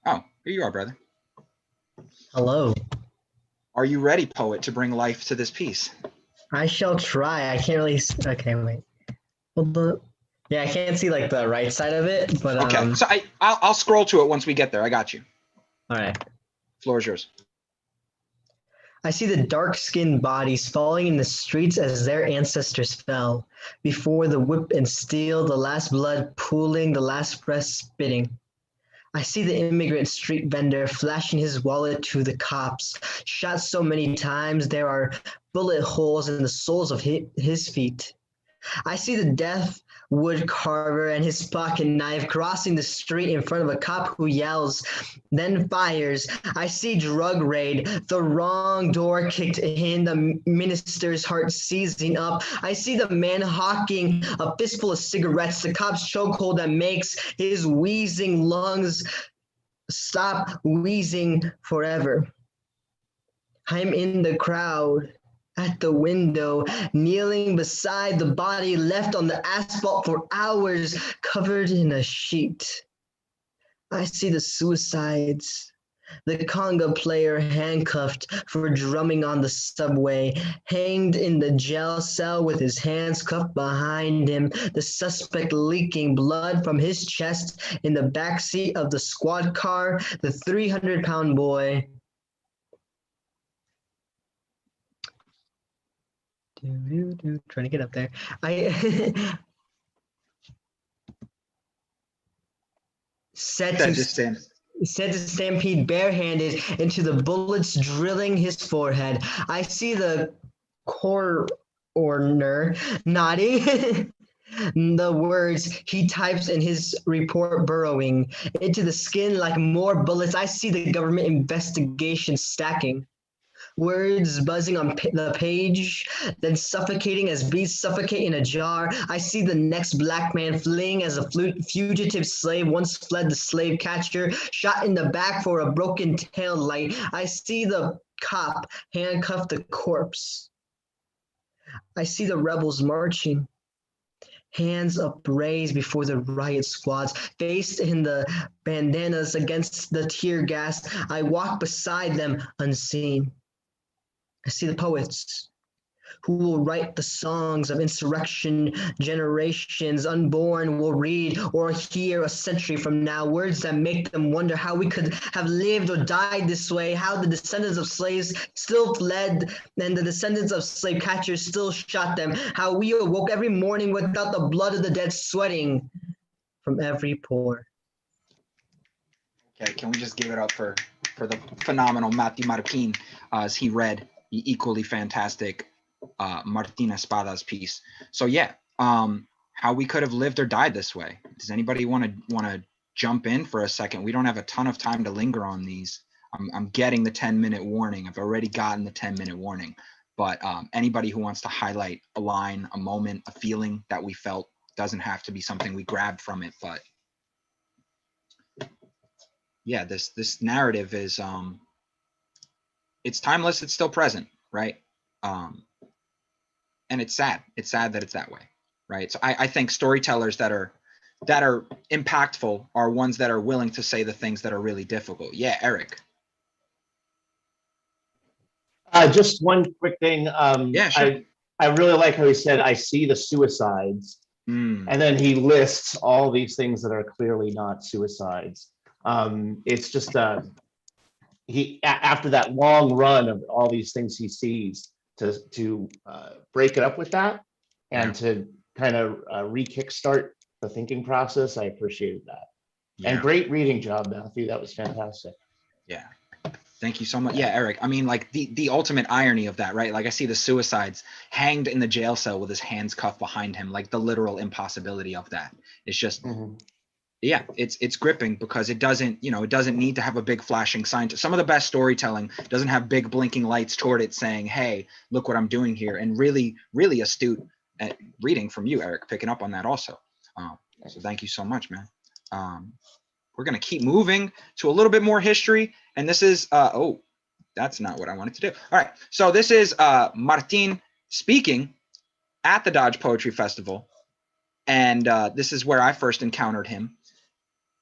Oh, here you are, brother. Hello. Are you ready, poet, to bring life to this piece? I shall try. I can't really. Okay, wait. Yeah, I can't see like the right side of it, but okay. So I'll scroll to it once we get there. I got you. All right. Floor is yours. I see the dark-skinned bodies falling in the streets as their ancestors fell, before the whip and steel, the last blood pooling, the last breath spitting. I see the immigrant street vendor flashing his wallet to the cops, shot so many times there are bullet holes in the soles of his feet. I see the deaf wood carver and his pocket knife crossing the street in front of a cop who yells, then fires. I see drug raid, the wrong door kicked in, the minister's heart seizing up. I see the man hawking a fistful of cigarettes, the cop's chokehold that makes his wheezing lungs stop wheezing forever. I'm in the crowd. At the window, kneeling beside the body left on the asphalt for hours, covered in a sheet. I see the suicides, the conga player handcuffed for drumming on the subway, hanged in the jail cell with his hands cuffed behind him, the suspect leaking blood from his chest in the backseat of the squad car, the 300-pound boy. Trying to get up there. Set to stampede barehanded into the bullets drilling his forehead. I see the coroner nodding. The words he types in his report burrowing into the skin like more bullets. I see the government investigation stacking. Words buzzing on the page, then suffocating as bees suffocate in a jar. I see the next black man fleeing as a fugitive slave once fled the slave catcher, shot in the back for a broken tail light. I see the cop handcuff the corpse. I see the rebels marching, hands upraised before the riot squads, faced in the bandanas against the tear gas. I walk beside them unseen. I see the poets who will write the songs of insurrection. Generations unborn will read or hear a century from now, words that make them wonder how we could have lived or died this way, how the descendants of slaves still fled and the descendants of slave catchers still shot them, how we awoke every morning without the blood of the dead sweating from every pore. Okay, can we just give it up for the phenomenal Mati Martin as he read the equally fantastic Martina Espada's piece. So yeah, how we could have lived or died this way. Does anybody want to jump in for a second? We don't have a ton of time to linger on these. I'm getting the 10-minute warning. I've already gotten the 10-minute warning. But anybody who wants to highlight a line, a moment, a feeling that we felt, doesn't have to be something we grabbed from it, but yeah, this narrative is it's timeless, it's still present, right? And it's sad. It's sad that it's that way, right? So I think storytellers that are impactful are ones that are willing to say the things that are really difficult. Yeah, Eric. Just one quick thing. Yeah, sure. I really like how he said, I see the suicides. And then he lists all these things that are clearly not suicides. It's just he after that long run of all these things he sees, to break it up with that and to kind of re-kickstart the thinking process. I appreciated that. And great reading job, Matthew. That was fantastic. Yeah. Thank you so much. Yeah, Eric. I mean, like the ultimate irony of that, right? Like I see the suicides hanged in the jail cell with his hands cuffed behind him, like the literal impossibility of that. It's just, yeah, it's gripping because it doesn't need to have a big flashing sign. Some of the best storytelling doesn't have big blinking lights toward it saying, hey, look what I'm doing here. And really, really astute at reading from you, Eric, picking up on that also. So thank you so much, man. We're going to keep moving to a little bit more history. And this is, oh, that's not what I wanted to do. All right. So this is Martin speaking at the Dodge Poetry Festival. And this is where I first encountered him.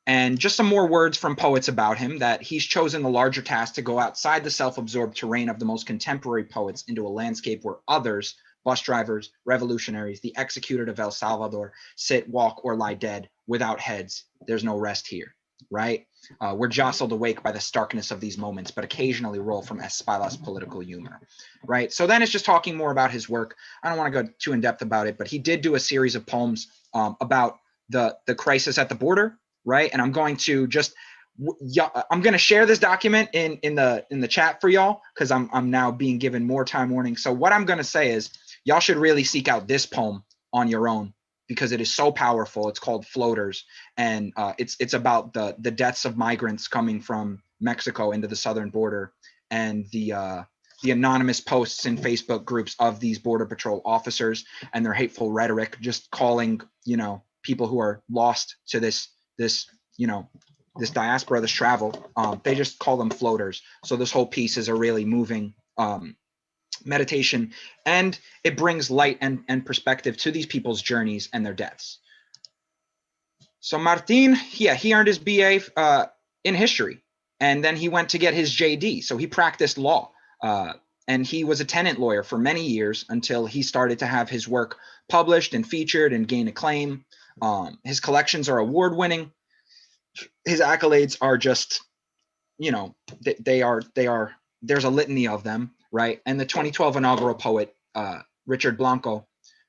And just some more words from poets about him, that he's chosen the larger task to go outside the self-absorbed terrain of the most contemporary poets into a landscape where others, bus drivers, revolutionaries, the executed of El Salvador, sit, walk, or lie dead without heads. There's no rest here. right? We're jostled awake by the starkness of these moments, but occasionally roll from Espada's political humor, right? So then it's just talking more about his work. I don't want to go too in depth about it, but he did do a series of poems about the crisis at the border, right? And I'm going to just, I'm going to share this document in the chat for y'all, because I'm now being given more time warning. So what I'm going to say is y'all should really seek out this poem on your own, because it is so powerful. It's called Floaters, and it's about the deaths of migrants coming from Mexico into the southern border, and the anonymous posts in Facebook groups of these Border Patrol officers and their hateful rhetoric, just calling, you know, people who are lost to this diaspora, this travel, they just call them floaters. So this whole piece is a really moving meditation, and it brings light and perspective to these people's journeys and their deaths. So Martin, yeah, he earned his BA in history, and then he went to get his JD. So he practiced law, and he was a tenant lawyer for many years until he started to have his work published and featured and gain acclaim. His collections are award-winning. His accolades are just, you know, they are, there's a litany of them, right? And the 2012 inaugural poet, Richard Blanco,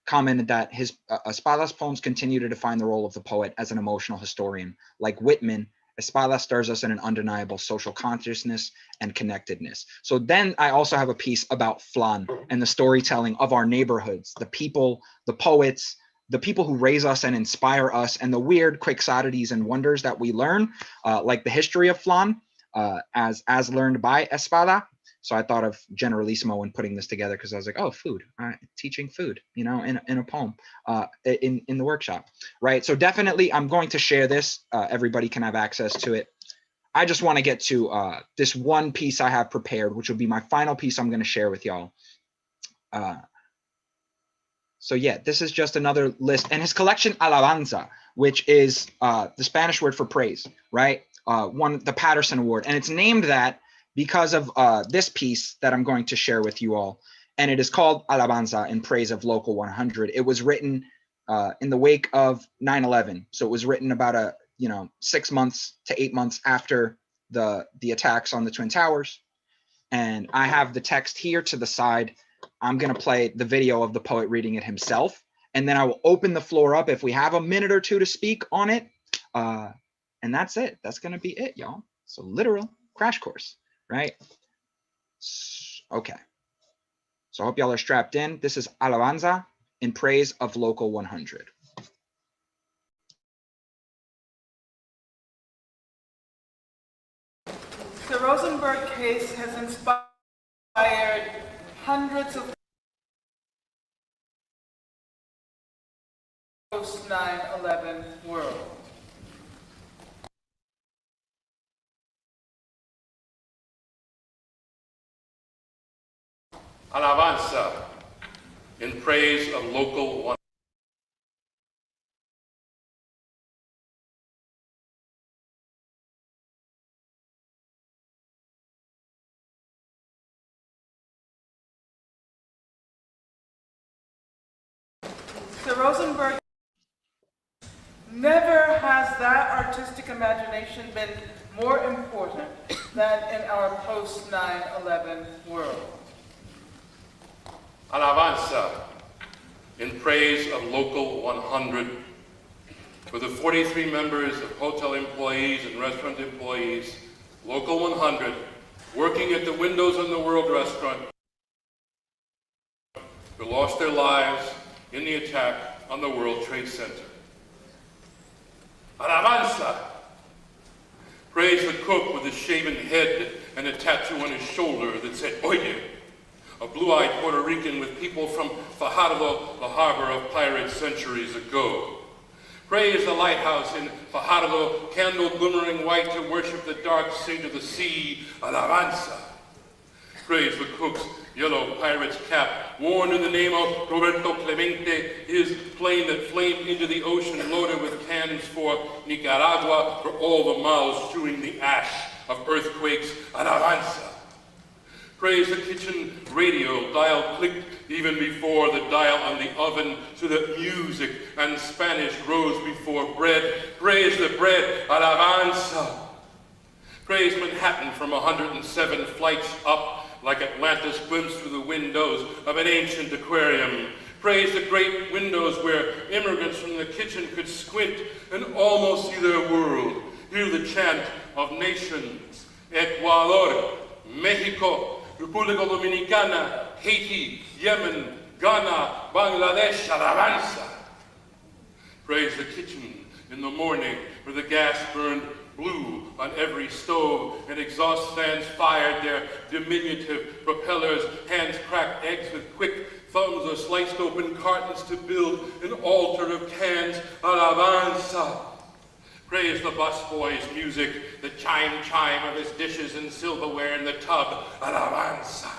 commented that his Espada's poems continue to define the role of the poet as an emotional historian. Like Whitman, Espada stirs us in an undeniable social consciousness and connectedness. So then I also have a piece about Flan and the storytelling of our neighborhoods, the people, the poets, the people who raise us and inspire us, and the weird quixotities and wonders that we learn, like the history of Flan, as learned by Espada. So I thought of Generalissimo when putting this together, because I was like, oh, food, teaching food, you know, in a poem, in the workshop, right? So definitely I'm going to share this. Everybody can have access to it. I just want to get to this one piece I have prepared, which will be my final piece I'm going to share with y'all. So yeah, this is just another list, and his collection Alabanza, which is the Spanish word for praise, right? Won the Patterson Award, and it's named that because of this piece that I'm going to share with you all, and it is called Alabanza in Praise of Local 100. It was written in the wake of 9/11, so it was written about 6 months to 8 months after the attacks on the Twin Towers, and I have the text here to the side. I'm going to play the video of the poet reading it himself, and then I will open the floor up if we have a minute or two to speak on it, and that's it. That's going to be it, y'all. So literal crash course. Right? Okay. So I hope y'all are strapped in. This is Alabanza in Praise of Local 100. The Rosenberg case has inspired hundreds of post 9/11 world. Alabanza in praise of local 100. The Rosenberg, never has that artistic imagination been more important than in our post 9/11 world. Alabanza in praise of local 100 for the 43 members of hotel employees and restaurant employees, local 100, working at the Windows on the World restaurant, who lost their lives in the attack on the World Trade Center. Alabanza! Praise the cook with a shaven head and a tattoo on his shoulder that said, Oye, a blue-eyed Puerto Rican with people from Fajardo, the harbor of pirates centuries ago. Praise the lighthouse in Fajardo, candle glimmering white to worship the dark saint of the sea, Alabanza. Praise the cook's yellow pirate's cap, worn in the name of Roberto Clemente, his plane that flamed into the ocean loaded with cans for Nicaragua, for all the mouths chewing the ash of earthquakes, Alabanza. Praise the kitchen radio, dial clicked even before the dial on the oven, so that music and Spanish rose before bread. Praise the bread, alabanza. Praise Manhattan from 107 flights up, like Atlantis glimpsed through the windows of an ancient aquarium. Praise the great windows where immigrants from the kitchen could squint and almost see their world. Hear the chant of nations: Ecuador, Mexico, República Dominicana, Haiti, Yemen, Ghana, Bangladesh, alabanza. Praise the kitchen in the morning where the gas burned blue on every stove and exhaust fans fired their diminutive propellers, hands cracked eggs with quick thumbs or sliced open cartons to build an altar of cans, alabanza. Praise the busboy's music, the chime of his dishes and silverware in the tub, alabanza.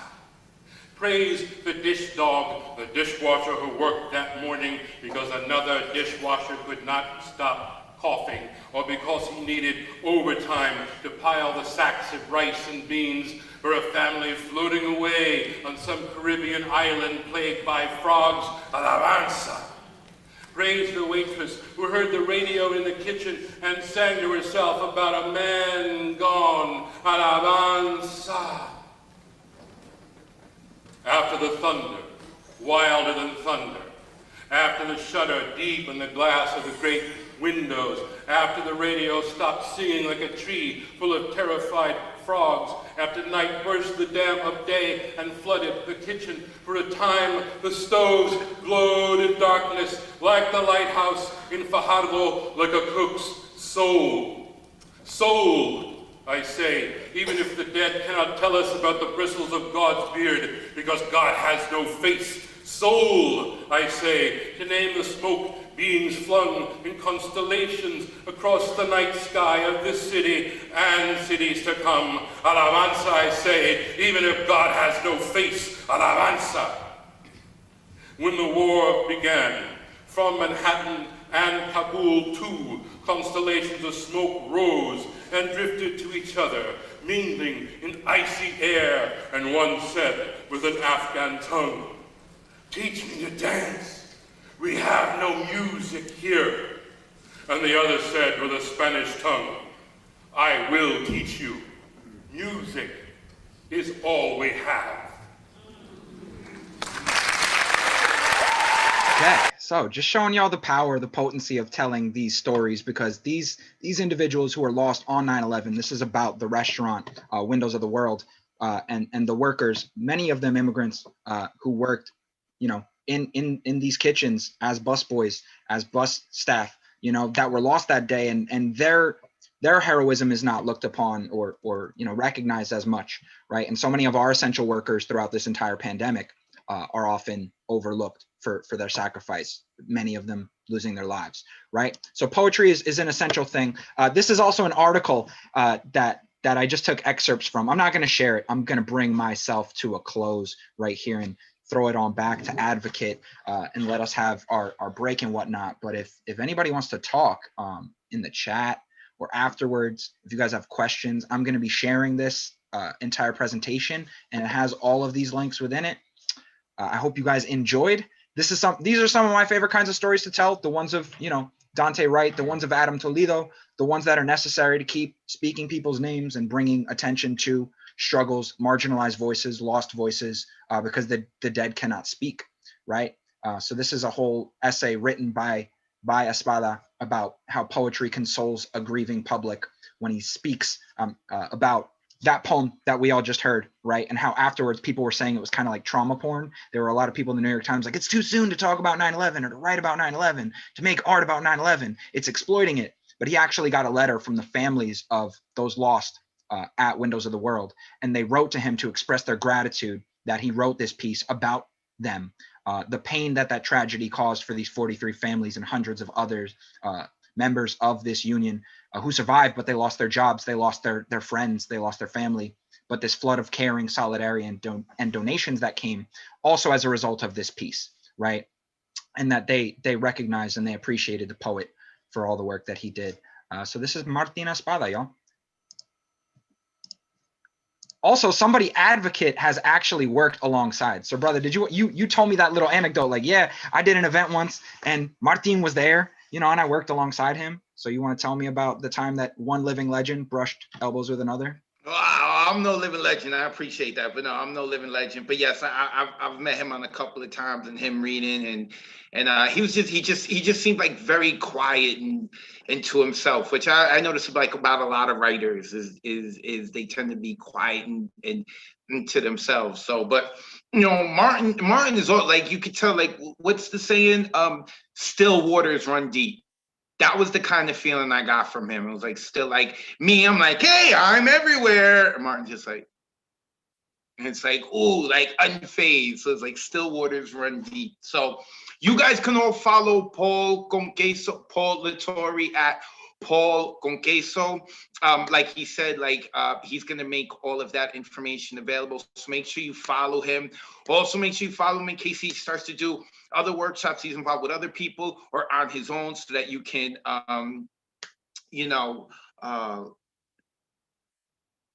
Praise the dish dog, the dishwasher who worked that morning because another dishwasher could not stop coughing, or because he needed overtime to pile the sacks of rice and beans for a family floating away on some Caribbean island plagued by frogs, alabanza. Praise the waitress who heard the radio in the kitchen and sang to herself about a man gone, alabanza. After the thunder, wilder than thunder, after the shudder deep in the glass of the great windows, after the radio stopped singing like a tree full of terrified frogs, after night burst the dam of day and flooded the kitchen, for a time the stoves glowed in darkness like the lighthouse in Fajardo, like a cook's soul. Soul, I say, even if the dead cannot tell us about the bristles of God's beard, because God has no face. Soul, I say, to name the smoke beings flung in constellations across the night sky of this city and cities to come. Alabanza, I say, even if God has no face. Alabanza. When the war began, from Manhattan and Kabul too, constellations of smoke rose and drifted to each other, mingling in icy air, and one said with an Afghan tongue, "Teach me to dance. We have no music here." And the other said with a Spanish tongue, "I will teach you. Music is all we have." Okay, so just showing y'all the power, the potency of telling these stories, because these individuals who are lost on 9/11, this is about the restaurant, Windows of the World, and the workers, many of them immigrants who worked, you know, in these kitchens as busboys, as bus staff, you know, that were lost that day, and their heroism is not looked upon or you know, recognized as much, right? And so many of our essential workers throughout this entire pandemic are often overlooked for their sacrifice, many of them losing their lives, right? So poetry is an essential thing. This is also an article that I just took excerpts from. I'm not going to share it. I'm going to bring myself to a close right here and throw it on back to Advocate and let us have our break and whatnot. But if anybody wants to talk in the chat or afterwards, if you guys have questions, I'm going to be sharing this entire presentation, and it has all of these links within it. I hope you guys enjoyed. These are some of my favorite kinds of stories to tell, the ones of, you know, Dante Wright, the ones of Adam Toledo, the ones that are necessary to keep speaking people's names and bringing attention to struggles, marginalized voices, lost voices, because the dead cannot speak, right? So this is a whole essay written by Espada about how poetry consoles a grieving public when he speaks about that poem that we all just heard, right? And how afterwards people were saying it was kind of like trauma porn. There were a lot of people in the New York Times like, it's too soon to talk about 9/11 or to write about 9/11, to make art about 9/11. It's exploiting it. But he actually got a letter from the families of those lost at Windows of the World. And they wrote to him to express their gratitude that he wrote this piece about them. The pain that tragedy caused for these 43 families and hundreds of others, members of this union who survived, but they lost their jobs, they lost their friends, they lost their family. But this flood of caring, solidarity, and donations that came also as a result of this piece, right? And that they recognized and they appreciated the poet for all the work that he did. So this is Martín Espada, y'all. Also, somebody Advocate has actually worked alongside. So brother, did you told me that little anecdote, like, yeah, I did an event once and Martin was there, you know, and I worked alongside him. So you want to tell me about the time that one living legend brushed elbows with another? I'm no living legend. I appreciate that, but no, I'm no living legend. But yes, I've met him on a couple of times, and him reading, and he just seemed like very quiet and to himself, which I notice like about a lot of writers is they tend to be quiet and to themselves. So, but you know, Martin is all like, you could tell, like, what's the saying? Still waters run deep. That was the kind of feeling I got from him. It was like, still like me, I'm like, hey, I'm everywhere. And Martin just like, and it's like, ooh, like unfazed. So it's like still waters run deep. So you guys can all follow Paul LaTorre at Paul con queso. Like he said, like he's gonna make all of that information available. So make sure you follow him. Also make sure you follow him in case he starts to do other workshops he's involved with other people or on his own, so that you can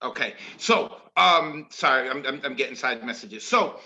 okay, so sorry, I'm getting side messages. So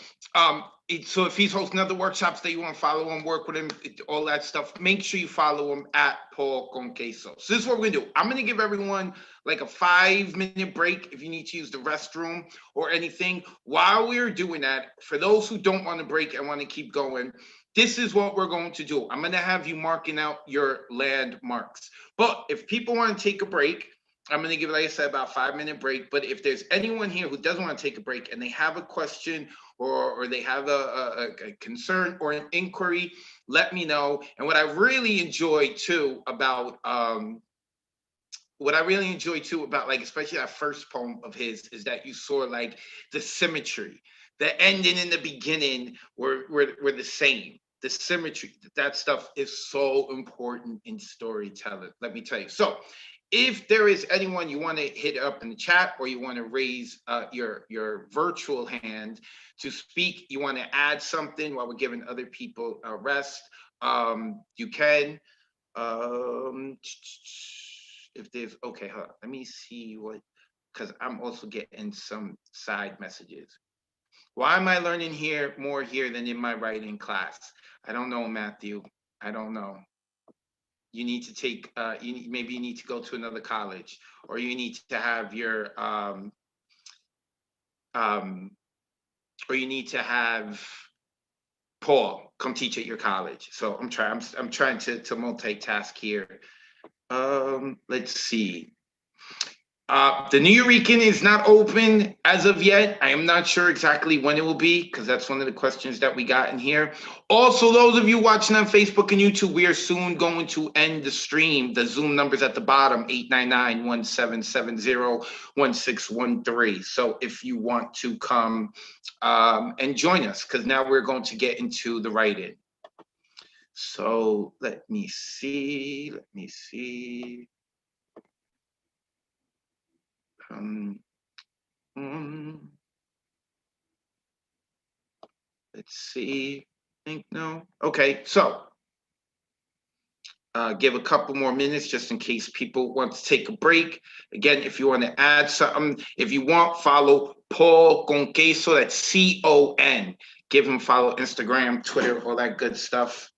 so if he's hosting other workshops that you want to follow him, work with him, all that stuff, make sure you follow him at Paul con queso. So this is what we're gonna do. I'm gonna give everyone like a 5-minute break if you need to use the restroom or anything. While we're doing that, for those who don't want to break and want to keep going, this is what we're going to do. I'm gonna have you marking out your landmarks. But if people want to take a break, I'm going to give, like I said, about a 5-minute break. But if there's anyone here who doesn't want to take a break and they have a question or they have a concern or an inquiry, let me know. And what I really enjoy too about like especially that first poem of his is that you saw like the symmetry. The ending and the beginning were the same. The symmetry, that stuff is so important in storytelling. Let me tell you. So if there is anyone you want to hit up in the chat, or you want to raise your virtual hand to speak, you want to add something while we're giving other people a rest, you can. If there's, okay, hold on. Let me see what, because I'm also getting some side messages. Why am I learning more here than in my writing class? I don't know, Matthew. I don't know. You need to take, maybe you need to go to another college, or you need to have your, or you need to have Paul come teach at your college. So I'm trying to multitask here. Let's see. The Nuyorican is not open as of yet. I am not sure exactly when it will be, because that's one of the questions that we got in here. Also, those of you watching on Facebook and YouTube, we are soon going to end the stream. The Zoom number's at the bottom, 899-1770-1613. So if you want to come and join us, because now we're going to get into the write-in. So let me see. Let's see. I think no. Okay, so give a couple more minutes just in case people want to take a break. Again, if you want to add something, if you want, follow Paul con queso. That's C-O-N. Give him follow Instagram, Twitter, all that good stuff.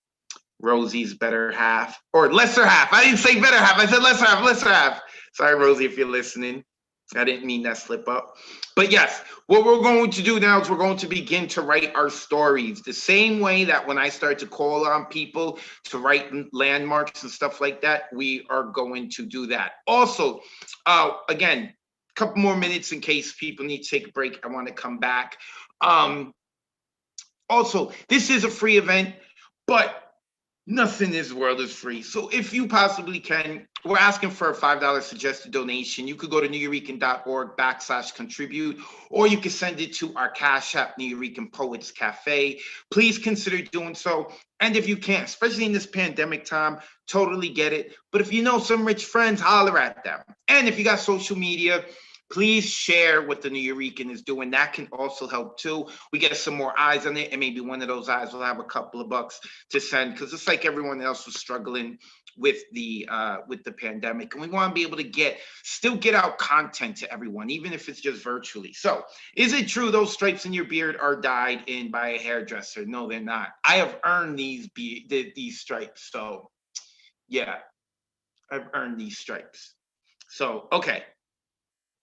Rosie's better half, or lesser half. I didn't say better half. I said lesser half. Sorry, Rosie, if you're listening. I didn't mean that slip up. But yes, what we're going to do now is we're going to begin to write our stories the same way that when I start to call on people to write landmarks and stuff like that, we are going to do that. Also, again, a couple more minutes in case people need to take a break. I want to come back. Also, this is a free event, but nothing in this world is free. So if you possibly can, we're asking for a $5 suggested donation. You could go to nuyorican.org/contribute, or you can send it to our Cash App, Nuyorican Poets Cafe. Please consider doing so. And if you can't, especially in this pandemic time, totally get it. But if you know some rich friends, holler at them. And if you got social media, please share what the Nuyorican is doing. That can also help too. We get some more eyes on it, and maybe one of those eyes will have a couple of bucks to send, because it's like everyone else was struggling with the pandemic, and we want to be able to still get out content to everyone, even if it's just virtually. So, is it true those stripes in your beard are dyed in by a hairdresser? No, they're not. I have earned these stripes. So, yeah, I've earned these stripes. So, okay.